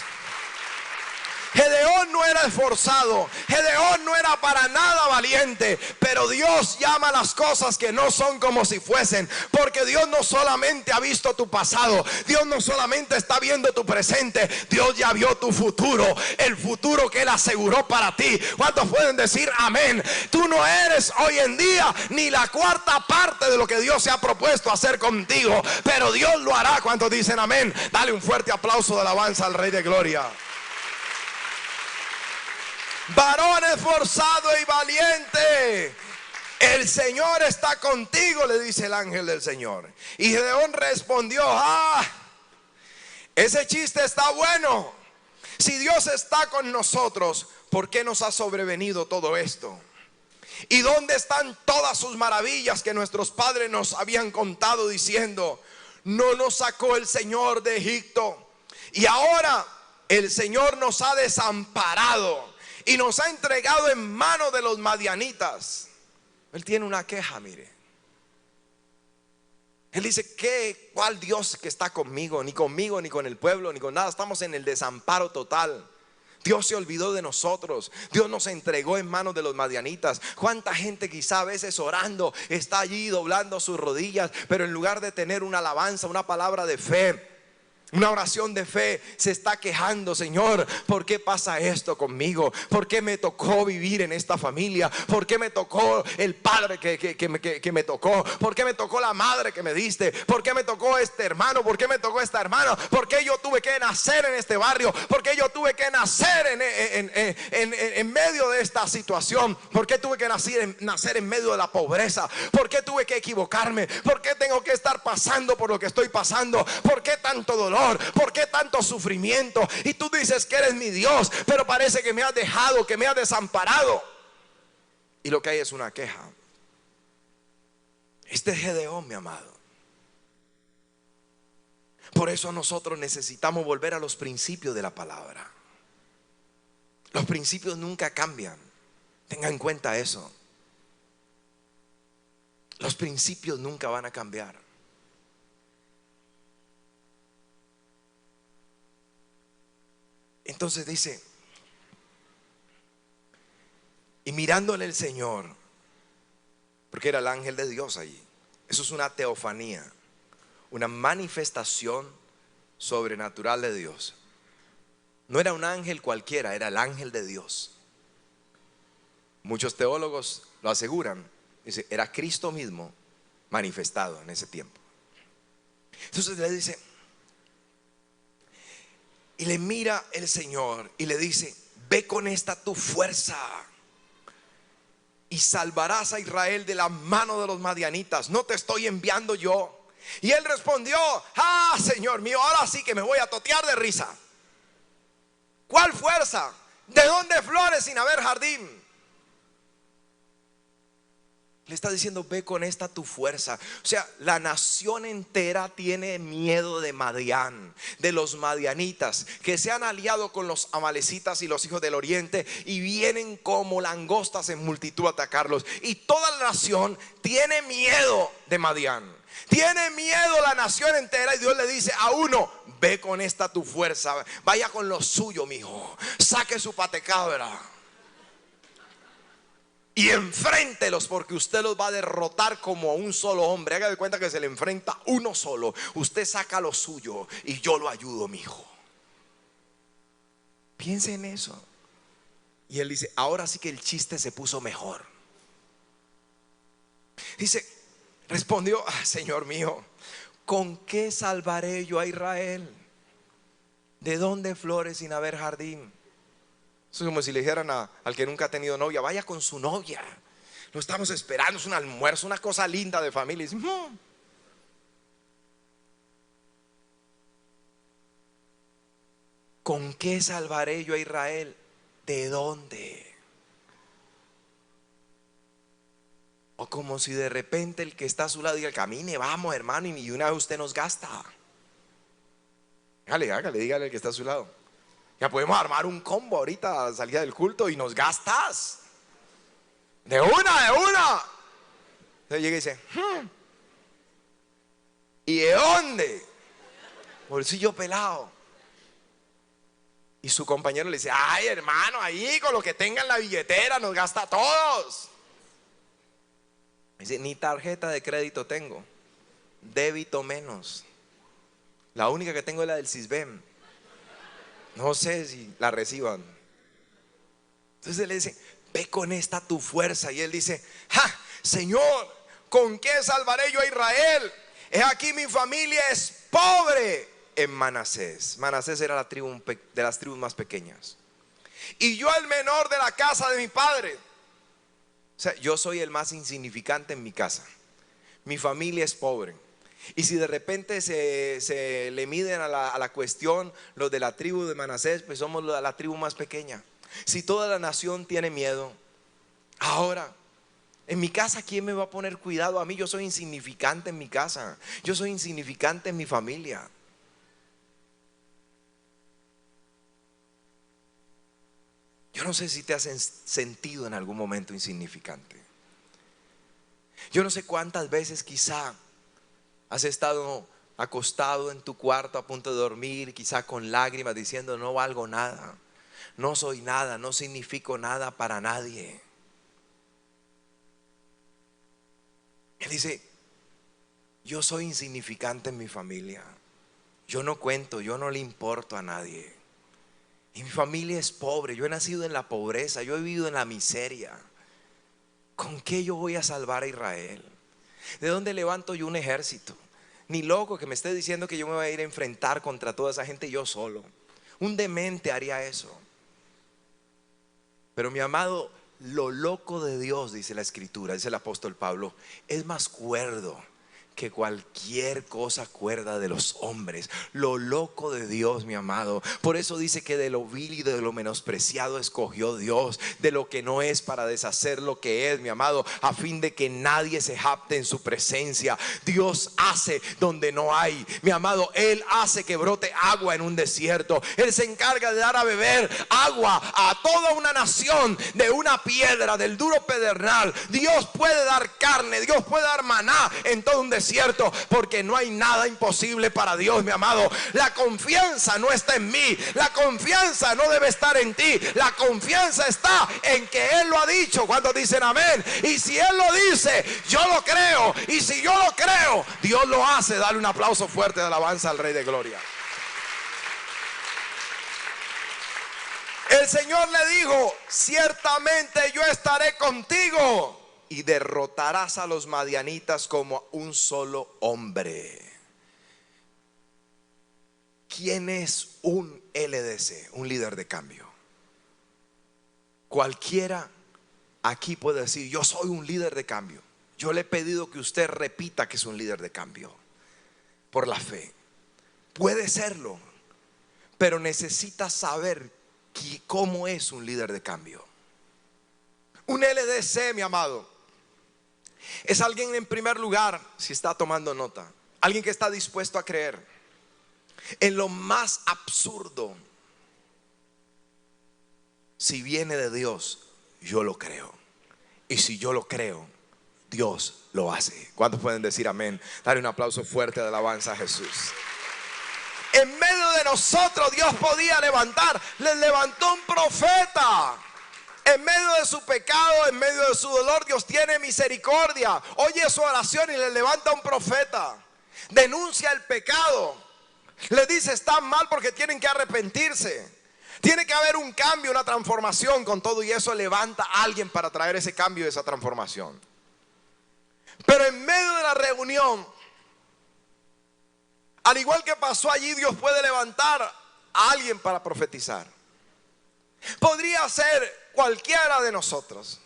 Gedeón no era esforzado, Gedeón no era para nada valiente, pero Dios llama las cosas que no son como si fuesen, porque Dios no solamente ha visto tu pasado, Dios no solamente está viendo tu presente, Dios ya vio tu futuro, el futuro que Él aseguró para ti. ¿Cuántos pueden decir amén? Tú no eres hoy en día ni la cuarta parte de lo que Dios se ha propuesto hacer contigo, pero Dios lo hará. ¿Cuántos dicen amén? Dale un fuerte aplauso de alabanza al Rey de Gloria. Varón esforzado y valiente, el Señor está contigo, le dice el ángel del Señor. Y Gedeón respondió: ese chiste está bueno. Si Dios está con nosotros, ¿por qué nos ha sobrevenido todo esto? ¿Y dónde están todas sus maravillas que nuestros padres nos habían contado, diciendo: no nos sacó el Señor de Egipto, y ahora el Señor nos ha desamparado y nos ha entregado en manos de los madianitas? Él tiene una queja, mire. Él dice: ¿cuál Dios que está conmigo? Ni conmigo, ni con el pueblo, ni con nada. Estamos en el desamparo total. Dios se olvidó de nosotros. Dios nos entregó en manos de los madianitas. ¿Cuánta gente quizá a veces orando está allí doblando sus rodillas, pero en lugar de tener una alabanza, una palabra de fe, una oración de fe, se está quejando: Señor, ¿por qué pasa esto conmigo? ¿Por qué me tocó vivir en esta familia? ¿Por qué me tocó el padre que me tocó? ¿Por qué me tocó la madre que me diste? ¿Por qué me tocó este hermano? ¿Por qué me tocó esta hermana? ¿Por qué yo tuve que nacer en este barrio? ¿Por qué yo tuve que nacer en medio de esta situación? ¿Por qué tuve que nacer en medio de la pobreza? ¿Por qué tuve que equivocarme? ¿Por qué tengo que estar pasando por lo que estoy pasando? ¿Por qué tanto dolor? ¿Por qué tanto sufrimiento? Y tú dices que eres mi Dios, pero parece que me has dejado, que me has desamparado. Y lo que hay es una queja. Este es Gedeón, mi amado. Por eso nosotros necesitamos volver a los principios de la palabra. Los principios nunca cambian. Tenga en cuenta eso. Los principios nunca van a cambiar. Entonces dice: y mirándole el Señor, porque era el ángel de Dios allí. Eso es una teofanía. una manifestación sobrenatural de Dios. No era un ángel cualquiera, era el ángel de Dios. Muchos teólogos lo aseguran. Dice, era Cristo mismo manifestado en ese tiempo. Entonces le dice, y le mira el Señor y le dice, ve con esta tu fuerza y salvarás a Israel de la mano de los madianitas. ¿No te estoy enviando yo? Y él respondió, ah, Señor mío, ahora sí que me voy a totear de risa. ¿Cuál fuerza? ¿De dónde flores sin haber jardín? Le está diciendo, ve con esta tu fuerza. O sea, la nación entera tiene miedo de Madián, de los madianitas, que se han aliado con los amalecitas y los hijos del oriente, y vienen como langostas en multitud a atacarlos. Y toda la nación tiene miedo de Madián. Tiene miedo la nación entera, y Dios le dice a uno, ve con esta tu fuerza, vaya con lo suyo, mijo, saque su patecabra y enfréntelos, porque usted los va a derrotar como un solo hombre. Haga de cuenta que se le enfrenta uno solo. Usted saca lo suyo y yo lo ayudo, mijo. Piense en eso. Y él dice, ahora sí que el chiste se puso mejor. Dice, respondió, ah, Señor mío, ¿con qué salvaré yo a Israel? ¿De dónde flores sin haber jardín? Eso es como si le dijeran al que nunca ha tenido novia, vaya con su novia, lo estamos esperando, es un almuerzo, una cosa linda de familia. Y dice, ¿con qué salvaré yo a Israel? ¿De dónde? O como si de repente el que está a su lado diga, camine, vamos hermano, y una vez usted nos gasta. Hágale, dígale al que está a su lado, ya podemos armar un combo ahorita a la salida del culto y nos gastas. De una. Entonces llega y dice, ¿y de dónde? Bolsillo pelado. Y su compañero le dice, ay hermano, ahí con lo que tenga en la billetera nos gasta a todos. Dice, ni tarjeta de crédito tengo, débito menos. La única que tengo es la del Sisbem. No sé si la reciban. Entonces le dice, ve con esta tu fuerza. Y él dice, ¡ja! Señor, ¿con qué salvaré yo a Israel? He aquí mi familia es pobre en Manasés. Manasés era la tribu de las tribus más pequeñas. Y yo el menor de la casa de mi padre. O sea, yo soy el más insignificante en mi casa. Mi familia es pobre. Y si de repente se le miden a la cuestión los de la tribu de Manasés, pues somos la tribu más pequeña. Si toda la nación tiene miedo, ahora en mi casa, ¿quién me va a poner cuidado a mí? Yo soy insignificante en mi casa, yo soy insignificante en mi familia. Yo no sé si te has sentido en algún momento insignificante. Yo no sé cuántas veces quizá has estado acostado en tu cuarto a punto de dormir, quizá con lágrimas, diciendo, no valgo nada, no soy nada, no significo nada para nadie. Él dice, yo soy insignificante en mi familia, yo no cuento, yo no le importo a nadie. Y mi familia es pobre, yo he nacido en la pobreza, yo he vivido en la miseria. ¿Con qué yo voy a salvar a Israel? ¿De dónde levanto yo un ejército? Ni loco que me esté diciendo que yo me voy a ir a enfrentar contra toda esa gente yo solo. Un demente haría eso. Pero mi amado, lo loco de Dios, dice la escritura, dice el apóstol Pablo, es más cuerdo que cualquier cosa cuerda de los hombres. Lo loco de Dios, mi amado. Por eso dice que de lo vil y de lo menospreciado escogió Dios, de lo que no es, para deshacer lo que es, mi amado, a fin de que nadie se jacte en su presencia. Dios hace donde no hay, mi amado. Él hace que brote agua en un desierto. Él se encarga de dar a beber agua a toda una nación de una piedra, del duro pedernal. Dios puede dar carne, Dios puede dar maná en todo un desierto. desierto, porque no hay nada imposible para Dios, mi amado. La confianza no está en mí, la confianza no debe estar en ti, la confianza está en que Él lo ha dicho. Cuando dicen amén, y si Él lo dice, yo lo creo, y si yo lo creo, Dios lo hace. Dale un aplauso fuerte de alabanza al Rey de Gloria. El Señor le dijo: ciertamente yo estaré contigo y derrotarás a los madianitas como un solo hombre. ¿Quién es un LDC? Un líder de cambio. Cualquiera aquí puede decir: yo soy un líder de cambio. Yo le he pedido que usted repita que es un líder de cambio por la fe. Puede serlo, pero necesita saber cómo es un líder de cambio. Un LDC, mi amado, es alguien, en primer lugar, si está tomando nota, alguien que está dispuesto a creer en lo más absurdo. Si viene de Dios, yo lo creo, y si yo lo creo, Dios lo hace. ¿Cuántos pueden decir amén? Dale un aplauso fuerte de alabanza a Jesús. En medio de nosotros Dios podía levantar. Les levantó un profeta. En medio de su pecado, en medio de su dolor, Dios tiene misericordia. Oye su oración y le levanta un profeta. Denuncia el pecado. Le dice: están mal porque tienen que arrepentirse. Tiene que haber un cambio, una transformación. Con todo y eso levanta a alguien para traer ese cambio y esa transformación. Pero en medio de la reunión, al igual que pasó allí, Dios puede levantar a alguien para profetizar. Podría ser cualquiera de nosotros.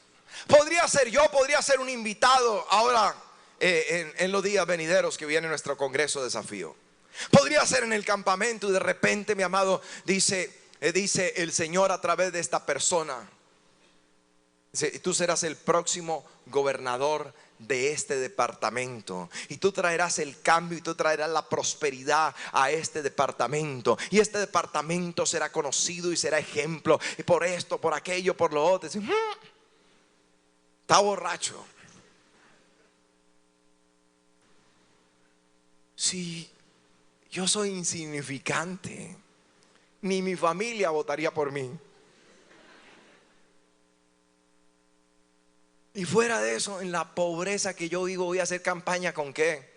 Podría ser yo, podría ser un invitado ahora en los días venideros que viene nuestro Congreso Desafío. Podría ser en el campamento y de repente, mi amado, dice el Señor a través de esta persona: tú serás el próximo gobernador de este departamento, y tú traerás el cambio y tú traerás la prosperidad a este departamento, y este departamento será conocido y será ejemplo, y por esto, por aquello, por lo otro. Está borracho. Si yo soy insignificante, ni mi familia votaría por mí. Y fuera de eso, en la pobreza que yo vivo, voy a hacer campaña ¿con qué?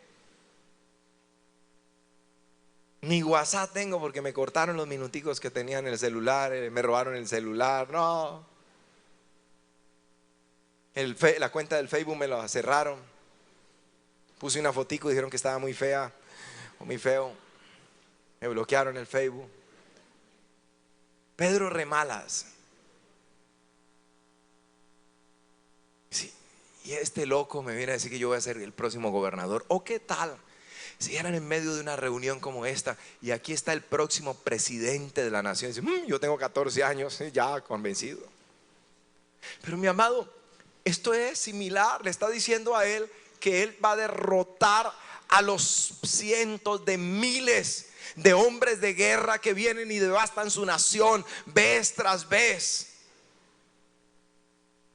Ni WhatsApp tengo porque me cortaron los minuticos que tenía en el celular, me robaron el celular. No, la cuenta del Facebook me la cerraron. Puse una fotico y dijeron que estaba muy fea o muy feo. Me bloquearon el Facebook. Pedro Remalas. Y este loco me viene a decir que yo voy a ser el próximo gobernador. ¿O qué tal si eran en medio de una reunión como esta y aquí está el próximo presidente de la nación? Y dice: yo tengo 14 años, ya convencido. Pero mi amado, esto es similar. Le está diciendo a él que él va a derrotar a los cientos de miles de hombres de guerra que vienen y devastan su nación vez tras vez.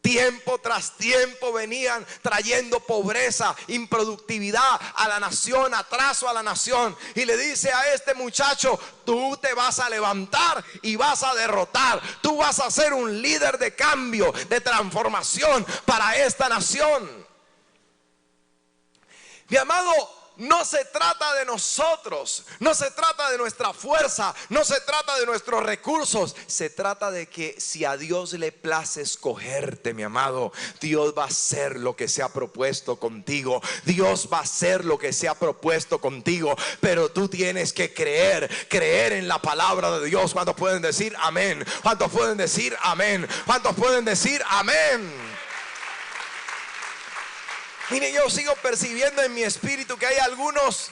Tiempo tras tiempo venían trayendo pobreza, improductividad a la nación, atraso a la nación. Y le dice a este muchacho: tú te vas a levantar y vas a derrotar. Tú vas a ser un líder de cambio, de transformación para esta nación. Mi amado, no se trata de nosotros, no se trata de nuestra fuerza, no se trata de nuestros recursos. Se trata de que si a Dios le place escogerte, mi amado, Dios va a hacer lo que se ha propuesto contigo. Dios va a hacer lo que se ha propuesto contigo. Pero tú tienes que creer en la palabra de Dios. ¿Cuántos pueden decir amén? ¿Cuántos pueden decir amén? ¿Cuántos pueden decir amén? Mire, yo sigo percibiendo en mi espíritu que hay algunos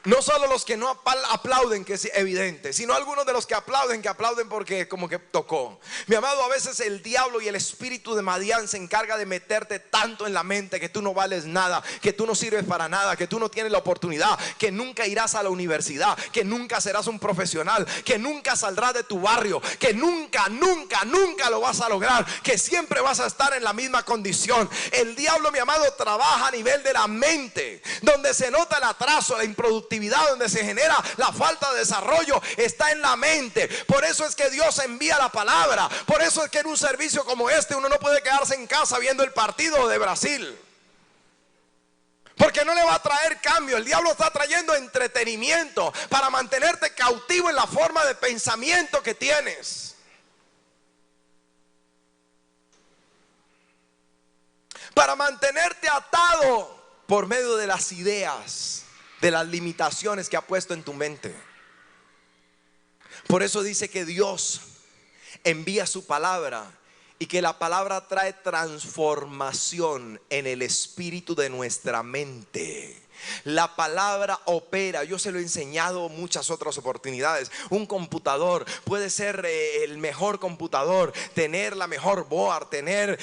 No solo los que no aplauden, que es evidente, sino algunos de los que aplauden porque como que tocó. Mi amado, a veces el diablo y el espíritu de Madián se encarga de meterte tanto en la mente que tú no vales nada, que tú no sirves para nada, que tú no tienes la oportunidad, que nunca irás a la universidad, que nunca serás un profesional, que nunca saldrás de tu barrio, que nunca lo vas a lograr, que siempre vas a estar en la misma condición. El diablo, mi amado, trabaja a nivel de la mente, donde se nota el atraso, la improductividad, donde se genera la falta de desarrollo, está en la mente. Por eso es que Dios envía la palabra. Por eso es que en un servicio como este uno no puede quedarse en casa viendo el partido de Brasil, porque no le va a traer cambio. El diablo está trayendo entretenimiento para mantenerte cautivo en la forma de pensamiento que tienes, para mantenerte atado por medio de las ideas, de las limitaciones que ha puesto en tu mente. Por eso dice que Dios envía su palabra y que la palabra trae transformación en el espíritu de nuestra mente. La palabra opera. Yo se lo he enseñado muchas otras oportunidades. Un computador puede ser el mejor computador, tener la mejor board, tener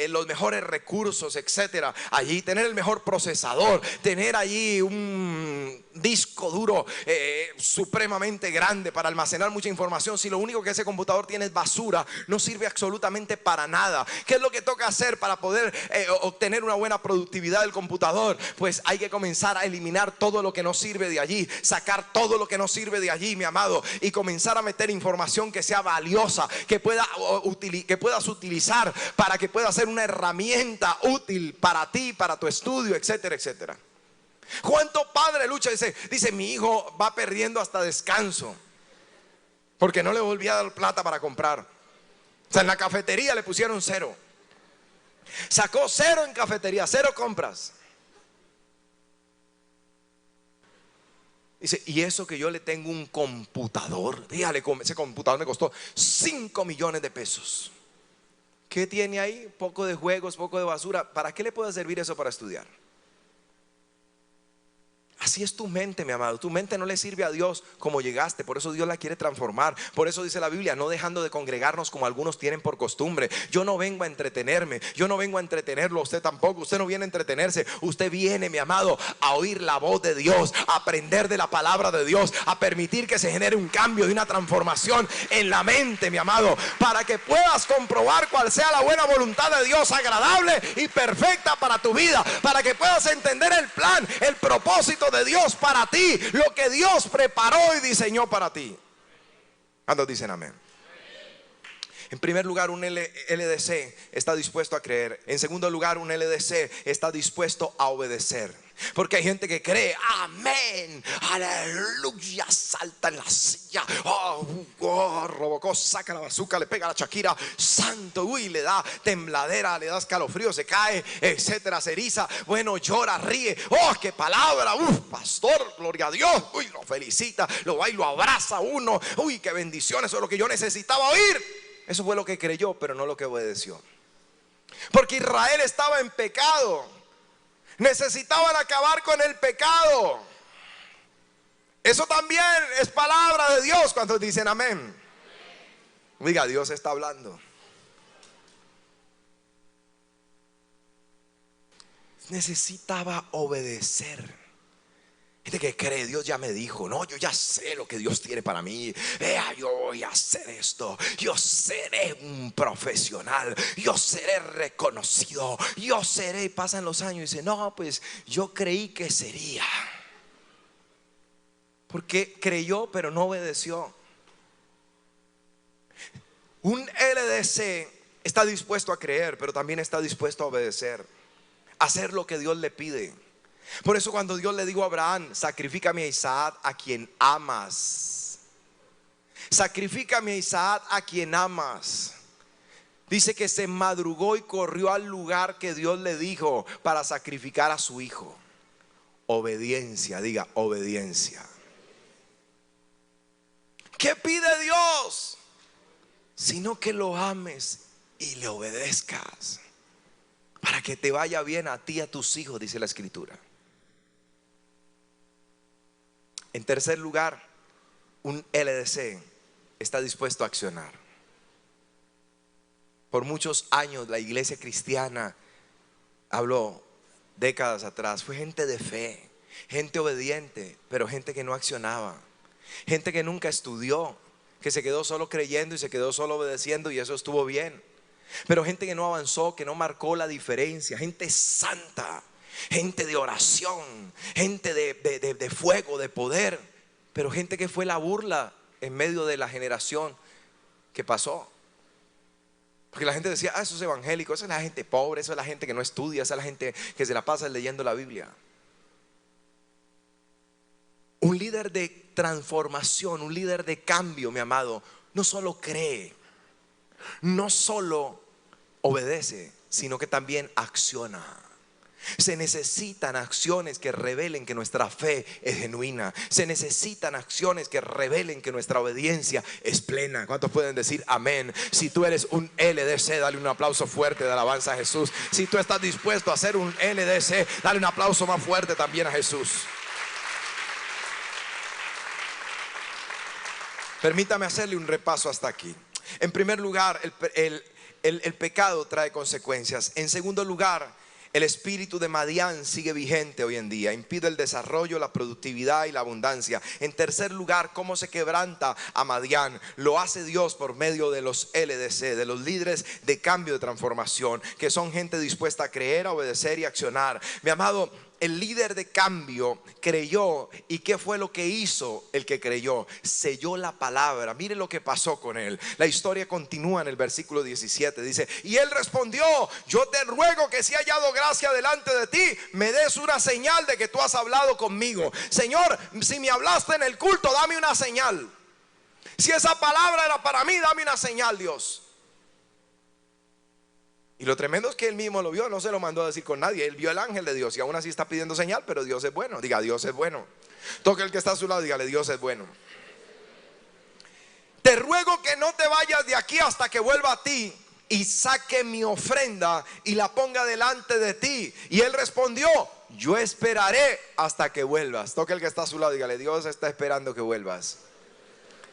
los mejores recursos, etcétera. Allí tener el mejor procesador, tener allí un disco duro supremamente grande para almacenar mucha información. Si lo único que ese computador tiene es basura, no sirve absolutamente para nada. ¿Qué es lo que toca hacer para poder obtener una buena productividad del computador? Pues hay que comenzar a eliminar todo lo que no sirve de allí, sacar todo lo que no sirve de allí, mi amado, y comenzar a meter información que sea valiosa, que puedas utilizar para que pueda ser una herramienta útil para ti, para tu estudio, etcétera, etcétera. ¿Cuánto padre lucha? Dice mi hijo va perdiendo hasta descanso porque no le volvía a dar plata para comprar. O sea, en la cafetería le pusieron 0. Sacó 0 en cafetería, 0 compras. Dice, y eso que yo le tengo un computador. Dígale, ese computador me costó 5 millones de pesos. ¿Qué tiene ahí? Poco de juegos, poco de basura. ¿Para qué le puede servir eso para estudiar? Así es tu mente, mi amado. Tu mente no le sirve a Dios como llegaste. Por eso Dios la quiere transformar. Por eso dice la Biblia, no dejando de congregarnos como algunos tienen por costumbre. Yo no vengo a entretenerme, yo no vengo a entretenerlo, usted tampoco. Usted no viene a entretenerse. Usted viene, mi amado, a oír la voz de Dios, a aprender de la palabra de Dios, a permitir que se genere un cambio y una transformación en la mente, mi amado, para que puedas comprobar cuál sea la buena voluntad de Dios, agradable y perfecta para tu vida, para que puedas entender el plan, el propósito de Dios para ti, lo que Dios preparó y diseñó para ti. ¿Cuántos dicen amén? En primer lugar, un LDC está dispuesto a creer. En segundo lugar, un LDC está dispuesto a obedecer. Porque hay gente que cree, amén, aleluya, salta en la silla, Robocop saca la bazuca, le pega a la Shakira, santo, uy, le da tembladera, le da escalofrío, se cae, etcétera, se eriza, bueno, llora, ríe, qué palabra, pastor, gloria a Dios, uy, lo felicita, lo va y lo abraza uno, uy, qué bendición, eso es lo que yo necesitaba oír. Eso fue lo que creyó, pero no lo que obedeció. Porque Israel estaba en pecado. Necesitaban acabar con el pecado. Eso también es palabra de Dios. ¿Cuántos dicen amén? Diga, Dios está hablando. Necesitaba obedecer. Gente que cree, Dios ya me dijo, no, yo ya sé lo que Dios tiene para mí. Yo voy a hacer esto. Yo seré un profesional. Yo seré reconocido. Yo seré. Pasan los años y dice, no, pues yo creí que sería. Porque creyó pero no obedeció. Un LDC está dispuesto a creer, pero también está dispuesto a obedecer, hacer lo que Dios le pide. Por eso cuando Dios le dijo a Abraham, sacrifícame a Isaac a quien amas. Sacrifícame a Isaac a quien amas. Dice que se madrugó y corrió al lugar que Dios le dijo para sacrificar a su hijo. Obediencia, diga obediencia. ¿Qué pide Dios? Sino que lo ames y le obedezcas, para que te vaya bien a ti y a tus hijos, dice la Escritura. En tercer lugar, un LDC está dispuesto a accionar. Por muchos años la iglesia cristiana, habló décadas atrás, fue gente de fe, gente obediente, pero gente que no accionaba, gente que nunca estudió, que se quedó solo creyendo y se quedó solo obedeciendo, y eso estuvo bien. Pero gente que no avanzó, que no marcó la diferencia, gente santa, gente de oración, gente de fuego, de poder, pero gente que fue la burla en medio de la generación que pasó. Porque la gente decía, eso es evangélico, esa es la gente pobre, esa es la gente que no estudia, esa es la gente que se la pasa leyendo la Biblia. Un líder de transformación, un líder de cambio, mi amado, no solo cree, no solo obedece, sino que también acciona. Se necesitan acciones que revelen que nuestra fe es genuina. Se necesitan acciones que revelen que nuestra obediencia es plena. ¿Cuántos pueden decir amén? Si tú eres un LDC, dale un aplauso fuerte de alabanza a Jesús. Si tú estás dispuesto a ser un LDC, dale un aplauso más fuerte también a Jesús. Permítame hacerle un repaso hasta aquí. En primer lugar, el pecado trae consecuencias. En segundo lugar, el espíritu de Madián sigue vigente hoy en día, impide el desarrollo, la productividad y la abundancia. En tercer lugar, ¿cómo se quebranta a Madián? Lo hace Dios por medio de los LDC, de los líderes de cambio, de transformación, que son gente dispuesta a creer, a obedecer y a accionar. Mi amado, el líder de cambio creyó. ¿Y qué fue lo que hizo el que creyó? Selló la palabra. Mire lo que pasó con él. La historia continúa en el versículo 17. Dice: y él respondió: yo te ruego que si he hallado gracia delante de ti, me des una señal de que tú has hablado conmigo. Señor, si me hablaste en el culto, dame una señal. Si esa palabra era para mí, dame una señal, Dios. Y lo tremendo es que él mismo lo vio, no se lo mandó a decir con nadie. Él vio el ángel de Dios y aún así está pidiendo señal, pero Dios es bueno. Diga: Dios es bueno. Toque el que está a su lado, dígale: Dios es bueno. Te ruego que no te vayas de aquí hasta que vuelva a ti y saque mi ofrenda y la ponga delante de ti. Y él respondió: yo esperaré hasta que vuelvas. Toque el que está a su lado, dígale: Dios está esperando que vuelvas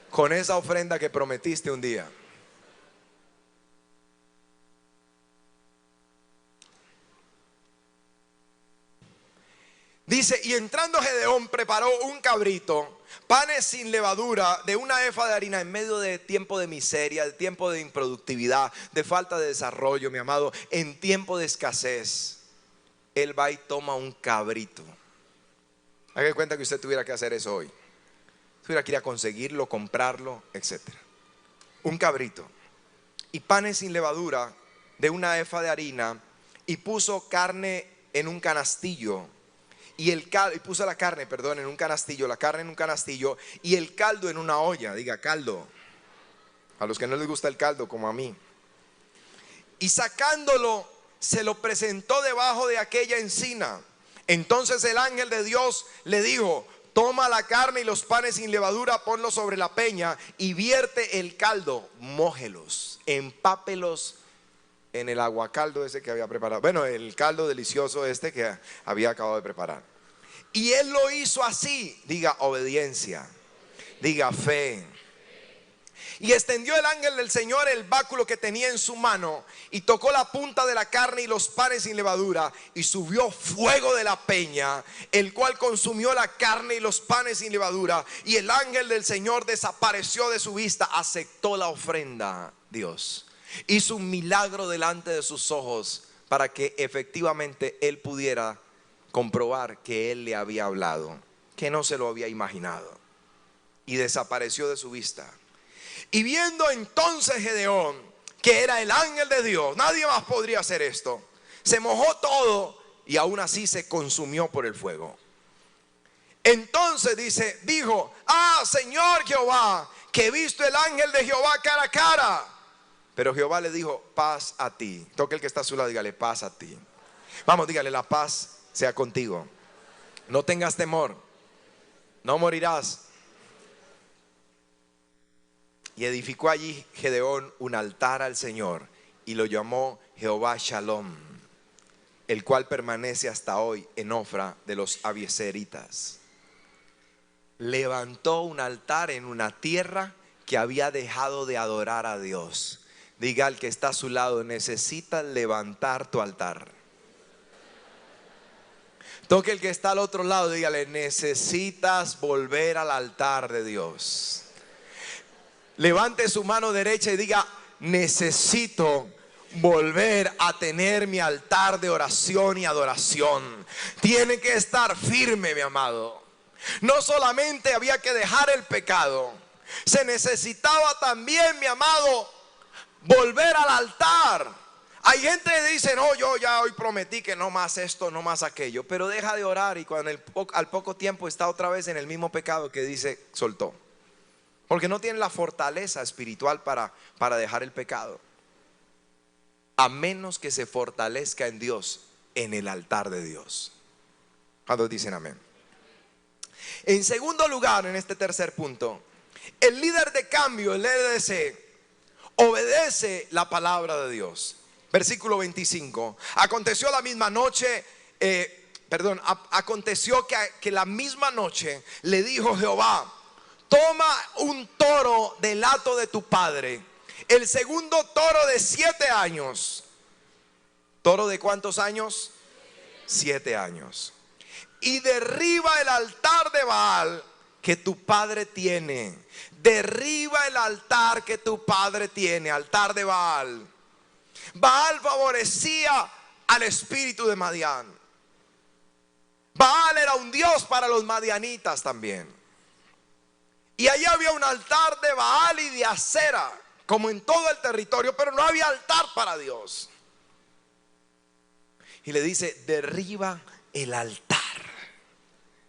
con esa ofrenda que prometiste un día. Dice: y entrando Gedeón preparó un cabrito, panes sin levadura, de una efa de harina, en medio de tiempo de miseria, de tiempo de improductividad, de falta de desarrollo, mi amado, en tiempo de escasez. Él va y toma un cabrito. Haga cuenta que usted tuviera que hacer eso hoy. Tuviera que ir a conseguirlo, comprarlo, etc. Un cabrito y panes sin levadura, de una efa de harina, y puso carne en un canastillo. Y puso la carne, en un canastillo, la carne en un canastillo y el caldo en una olla. Diga: caldo. A los que no les gusta el caldo, como a mí. Y sacándolo, se lo presentó debajo de aquella encina. Entonces el ángel de Dios le dijo: toma la carne y los panes sin levadura, ponlos sobre la peña y vierte el caldo, mójelos, empápelos en el aguacaldo ese que había preparado. Bueno, el caldo delicioso este que había acabado de preparar. Y él lo hizo así. Diga: obediencia. Diga: fe. Y extendió el ángel del Señor el báculo que tenía en su mano y tocó la punta de la carne y los panes sin levadura, y subió fuego de la peña, el cual consumió la carne y los panes sin levadura, y el ángel del Señor desapareció de su vista. Aceptó la ofrenda. Dios hizo un milagro delante de sus ojos para que efectivamente él pudiera comprobar que él le había hablado, que no se lo había imaginado, y desapareció de su vista. Y viendo entonces Gedeón que era el ángel de Dios, nadie más podría hacer esto, se mojó todo y aún así se consumió por el fuego. Entonces dijo: ah, Señor Jehová, que he visto el ángel de Jehová cara a cara. Pero Jehová le dijo: paz a ti. Toque el que está a su lado, dígale: paz a ti. Vamos, dígale: la paz sea contigo. No tengas temor, no morirás. Y edificó allí Gedeón un altar al Señor y lo llamó Jehová Shalom, el cual permanece hasta hoy en Ofra de los abiezeritas. levantó un altar en una tierra que había dejado de adorar a Dios. Diga al que está a su lado: necesitas levantar tu altar. Toque el que está al otro lado, dígale: necesitas volver al altar de Dios. Levante su mano derecha y diga: necesito volver a tener mi altar de oración y adoración. Tiene que estar firme, mi amado. No solamente había que dejar el pecado, se necesitaba también, mi amado, volver al altar. Hay gente que dice: no, yo ya hoy prometí que no más esto, no más aquello, pero deja de orar y cuando al poco tiempo está otra vez en el mismo pecado que dice soltó, porque no tiene la fortaleza espiritual para dejar el pecado, a menos que se fortalezca en Dios, en el altar de Dios. ¿Cuántos dicen amén? En segundo lugar, en este tercer punto, el líder de cambio, el LDC, obedece la palabra de Dios. Versículo 25. Aconteció la misma noche, aconteció que la misma noche le dijo Jehová: toma un toro del hato de tu padre, el segundo toro de 7 años. ¿Toro de cuántos años? 7 años. Y derriba el altar de Baal que tu padre tiene. Derriba el altar que tu padre tiene, altar de Baal. Baal favorecía al espíritu de Madián. Baal era un dios para los madianitas también. Y allí había un altar de Baal y de Acera, como en todo el territorio, pero no había altar para Dios. Y le dice: derriba el altar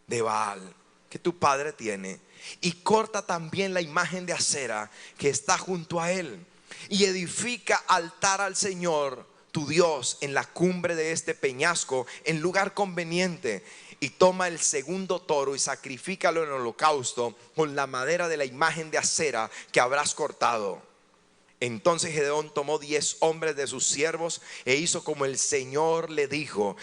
de Baal que tu padre tiene, y corta también la imagen de Acera que está junto a él, y edifica altar al Señor tu Dios en la cumbre de este peñasco, en lugar conveniente. Y toma el segundo toro y sacrifícalo en holocausto con la madera de la imagen de Acera que habrás cortado. Entonces Gedeón tomó 10 hombres de sus siervos e hizo como el Señor le dijo.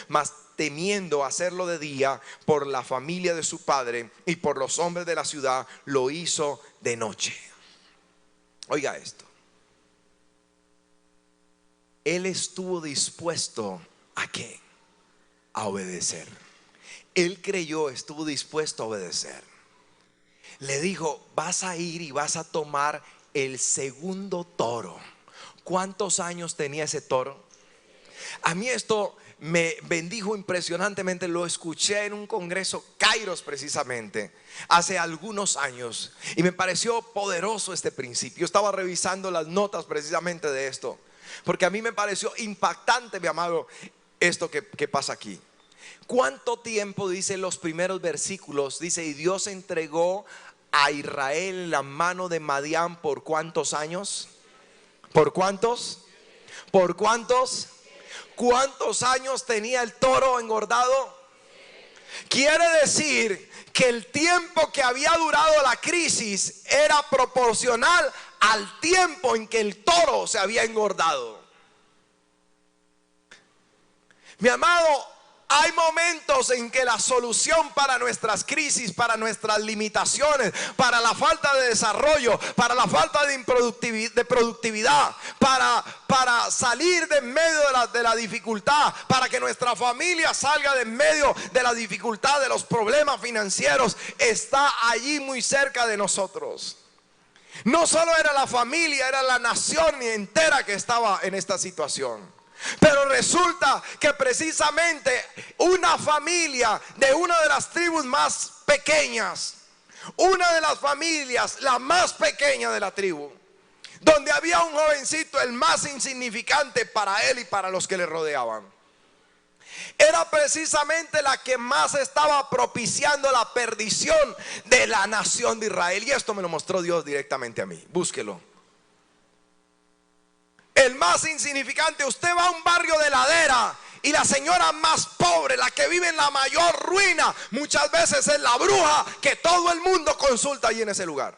Mas temiendo hacerlo de día por la familia de su padre y por los hombres de la ciudad, lo hizo de noche. Oiga esto. Él estuvo dispuesto ¿a qué? A obedecer. Él creyó, estuvo dispuesto a obedecer. Le dijo: vas a ir y vas a tomar el segundo toro. ¿Cuántos años tenía ese toro? A mí esto me bendijo impresionantemente. Lo escuché en un congreso, Kairos precisamente, hace algunos años, y me pareció poderoso este principio. Estaba revisando las notas precisamente de esto, porque a mí me pareció impactante, mi amado, esto que pasa aquí. ¿Cuánto tiempo? Dice los primeros versículos, dice: y Dios entregó a Israel en la mano de Madián por ¿cuántos años? ¿Por cuántos? ¿Por cuántos? ¿Cuántos años tenía el toro engordado? Quiere decir que el tiempo que había durado la crisis era proporcional al tiempo en que el toro se había engordado. Mi amado, hay momentos en que la solución para nuestras crisis, para nuestras limitaciones, para la falta de desarrollo, para la falta de productividad, para salir de en medio de la dificultad, para que nuestra familia salga de en medio de la dificultad, de los problemas financieros, está allí muy cerca de nosotros. No solo era la familia, era la nación entera que estaba en esta situación. Pero resulta que precisamente una familia de una de las tribus más pequeñas, una de las familias, la más pequeña de la tribu, donde había un jovencito, el más insignificante para él y para los que le rodeaban, era precisamente la que más estaba propiciando la perdición de la nación de Israel. Y esto me lo mostró Dios directamente a mí. Búsquelo. El más insignificante. Usted va a un barrio de ladera y la señora más pobre, la que vive en la mayor ruina, muchas veces es la bruja que todo el mundo consulta allí en ese lugar.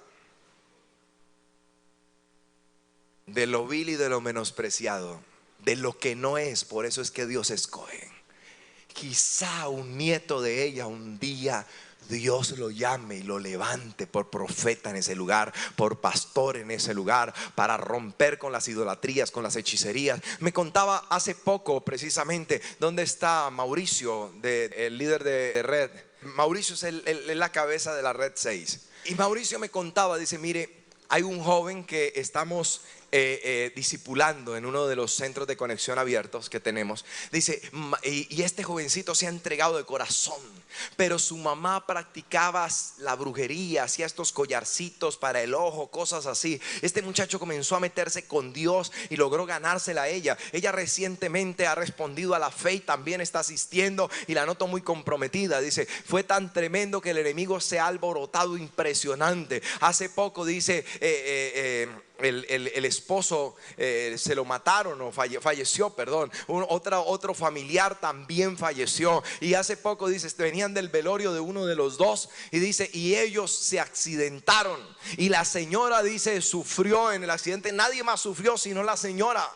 De lo vil y de lo menospreciado, de lo que no es. Por eso es que Dios escoge. quizá un nieto de ella un día Dios lo llame y lo levante por profeta en ese lugar, por pastor en ese lugar, para romper con las idolatrías, con las hechicerías. Me contaba hace poco precisamente dónde está Mauricio, el líder de Red. Mauricio es la cabeza de la Red 6. Y Mauricio me contaba, dice, mire, hay un joven que estamos discipulando en uno de los centros de conexión abiertos que tenemos. Dice, y este jovencito se ha entregado de corazón, pero su mamá practicaba la brujería, hacía estos collarcitos para el ojo, cosas así. Este muchacho comenzó a meterse con Dios y logró ganársela a ella. Ella recientemente ha respondido a la fe y también está asistiendo, y la noto muy comprometida. Dice, fue tan tremendo que el enemigo se ha alborotado impresionante. Hace poco, dice, el esposo se lo mataron, o falleció, perdón. Otro familiar también falleció. Y hace poco, dice, venían del velorio de uno de los dos, y dice, y ellos se accidentaron, y la señora, dice, sufrió en el accidente. Nadie más sufrió sino la señora.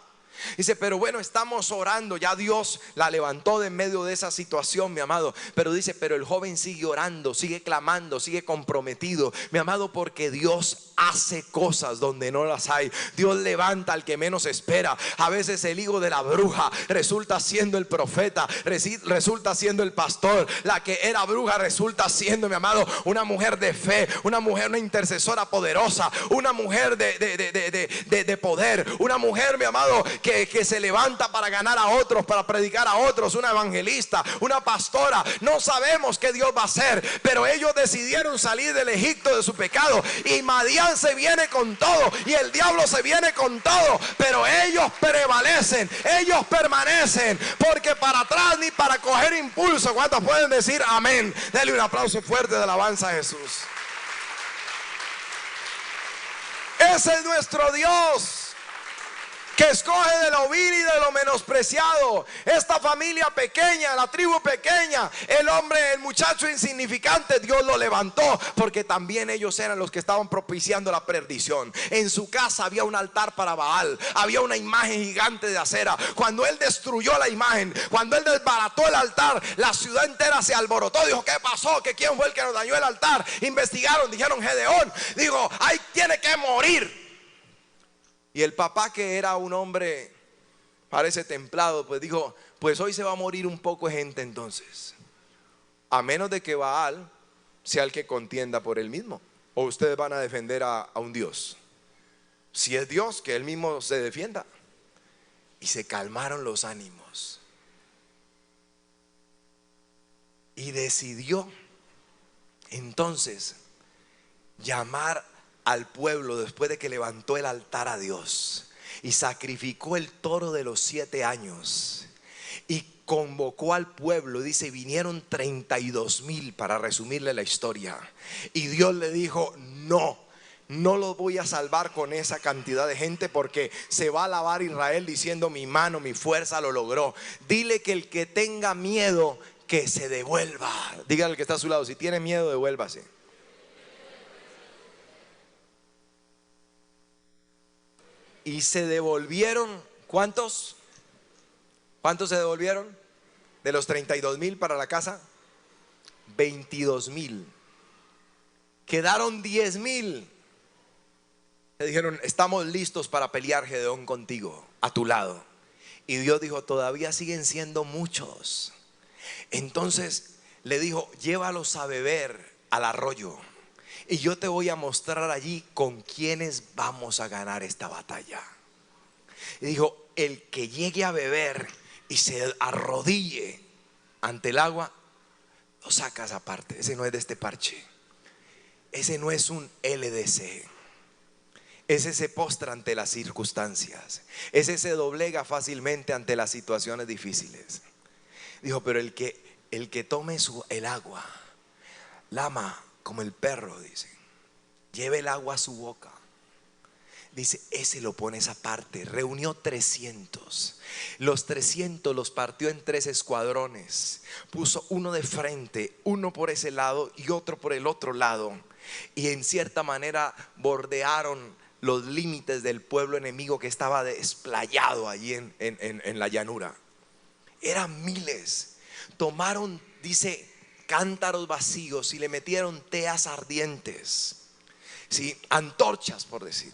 Dice, pero bueno, estamos orando, ya Dios la levantó de en medio de esa situación, mi amado. Pero dice, pero el joven sigue orando, sigue clamando, sigue comprometido, mi amado, porque Dios hace cosas donde no las hay. Dios levanta al que menos espera. A veces el hijo de la bruja resulta siendo el profeta, resulta siendo el pastor. La que era bruja resulta siendo, mi amado, una mujer de fe, una mujer, una intercesora poderosa, una mujer de poder, una mujer, mi amado, que se levanta para ganar a otros, para predicar a otros, una evangelista, una pastora. No sabemos qué Dios va a hacer, pero ellos decidieron salir del Egipto de su pecado, y Madián se viene con todo, y el diablo se viene con todo, pero ellos prevalecen, ellos permanecen, porque para atrás ni para coger impulso. ¿Cuántos pueden decir amén? Denle un aplauso fuerte de alabanza a Jesús. Ese es nuestro Dios, que escoge de lo vil y de lo menospreciado. Esta familia pequeña, la tribu pequeña, el hombre, el muchacho insignificante, Dios lo levantó, porque también ellos eran los que estaban propiciando la perdición. En su casa había un altar para Baal, había una imagen gigante de acera. Cuando él destruyó la imagen, cuando él desbarató el altar, la ciudad entera se alborotó. Dijo, ¿qué pasó? ¿Que quién fue el que nos dañó el altar? Investigaron, dijeron, Gedeón. Digo, ahí tiene que morir. Y el papá, que era un hombre, parece templado, pues dijo, pues hoy se va a morir un poco de gente entonces, a menos de que Baal sea el que contienda por él mismo. O ustedes van a defender a un Dios. Si es Dios, que él mismo se defienda. Y se calmaron los ánimos, y decidió entonces llamar al pueblo, después de que levantó el altar a Dios y sacrificó el toro de los 7 años, y convocó al pueblo. Dice, vinieron 32,000, para resumirle la historia. Y Dios le dijo, no lo voy a salvar con esa cantidad de gente, porque se va a alabar Israel diciendo, mi mano, mi fuerza lo logró. Dile que el que tenga miedo, que se devuelva. Dígale al que está a su lado, si tiene miedo, devuélvase. Y se devolvieron, ¿cuántos? ¿Cuántos se devolvieron? De los 32,000 para la casa, 22,000. Quedaron 10,000. Le dijeron, estamos listos para pelear, Gedeón, contigo, a tu lado. Y Dios dijo, todavía siguen siendo muchos. Entonces le dijo, llévalos a beber al arroyo, y yo te voy a mostrar allí con quienes vamos a ganar esta batalla. Y dijo, el que llegue a beber y se arrodille ante el agua, lo sacas aparte. Ese no es de este parche. Ese no es un LDC. Ese se postra ante las circunstancias. Ese se doblega fácilmente ante las situaciones difíciles. Dijo, pero el que tome el agua, lama como el perro, dice, lleve el agua a su boca, dice, ese lo pones aparte. Reunió 300. Los 300 los partió en 3 escuadrones. Puso uno de frente, uno por ese lado y otro por el otro lado. Y en cierta manera bordearon los límites del pueblo enemigo, que estaba desplayado allí en la llanura. Eran miles. tomaron, dice, cántaros vacíos y le metieron teas ardientes, ¿sí? Antorchas, por decir.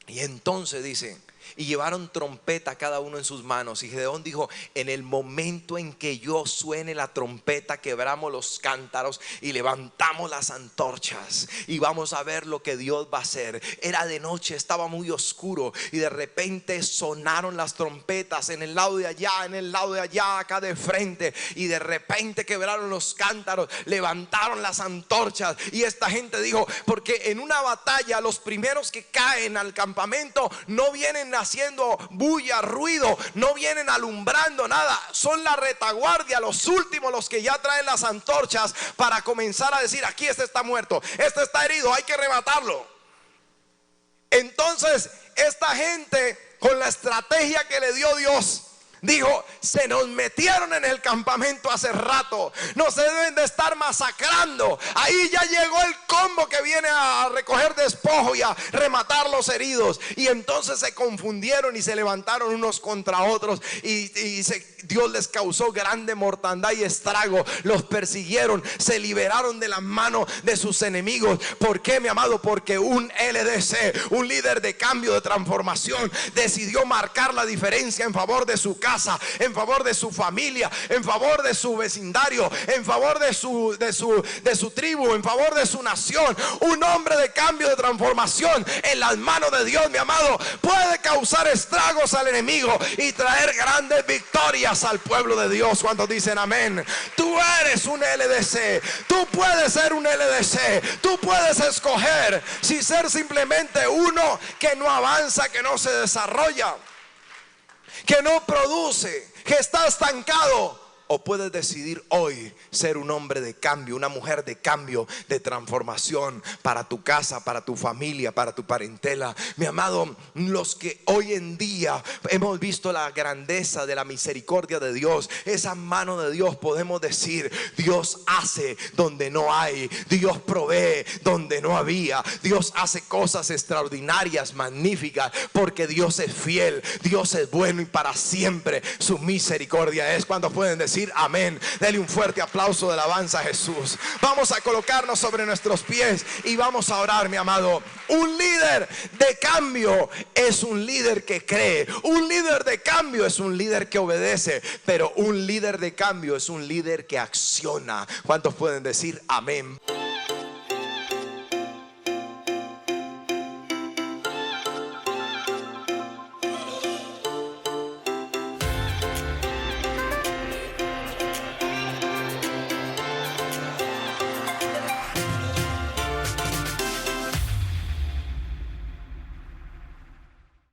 Y entonces dice, y llevaron trompeta cada uno en sus manos. Y Gedeón dijo: en el momento en que yo suene la trompeta, quebramos los cántaros y levantamos las antorchas y vamos a ver lo que Dios va a hacer. Era de noche, estaba muy oscuro, y de repente sonaron las trompetas en el lado de allá, en el lado de allá, acá de frente. Y de repente quebraron los cántaros, levantaron las antorchas. Y esta gente dijo, porque en una batalla los primeros que caen al campamento no vienen haciendo bulla, ruido, no vienen alumbrando nada, son la retaguardia, los últimos, los que ya traen las antorchas para comenzar a decir: aquí este está muerto, este está herido, hay que rematarlo. Entonces esta gente, con la estrategia que le dio Dios, dijo: se nos metieron en el campamento hace rato, no se deben de estar masacrando. Ahí ya llegó el combo que viene a recoger despojo y a rematar los heridos. Y entonces se confundieron y se levantaron unos contra otros, y Dios les causó grande mortandad y estrago. Los persiguieron, se liberaron de la mano de sus enemigos. ¿Por qué, mi amado? Porque un LDC, un líder de cambio, de transformación, decidió marcar la diferencia en favor de su casa, en favor de su familia, en favor de su vecindario, en favor de su tribu, en favor de su nación. Un hombre de cambio, de transformación en las manos de Dios, mi amado, puede causar estragos al enemigo y traer grandes victorias al pueblo de Dios. ¿Cuántos dicen amén? Tú eres un LDC, tú puedes ser un LDC, tú puedes escoger si ser simplemente uno que no avanza, que no se desarrolla, que no produce, que está estancado, o puedes decidir hoy ser un hombre de cambio, una mujer de cambio, de transformación para tu casa, para tu familia, para tu parentela. Mi amado, los que hoy en día hemos visto la grandeza de la misericordia de Dios, esa mano de Dios, podemos decir: Dios hace donde no hay, Dios provee donde no había, Dios hace cosas extraordinarias, magníficas, porque Dios es fiel, Dios es bueno y para siempre su misericordia es. Cuando pueden decir amén, dele un fuerte aplauso de alabanza a Jesús. Vamos a colocarnos sobre nuestros pies y vamos a orar, mi amado. Un líder de cambio es un líder que cree, un líder de cambio es un líder que obedece, pero un líder de cambio es un líder que acciona. ¿Cuántos pueden decir amén?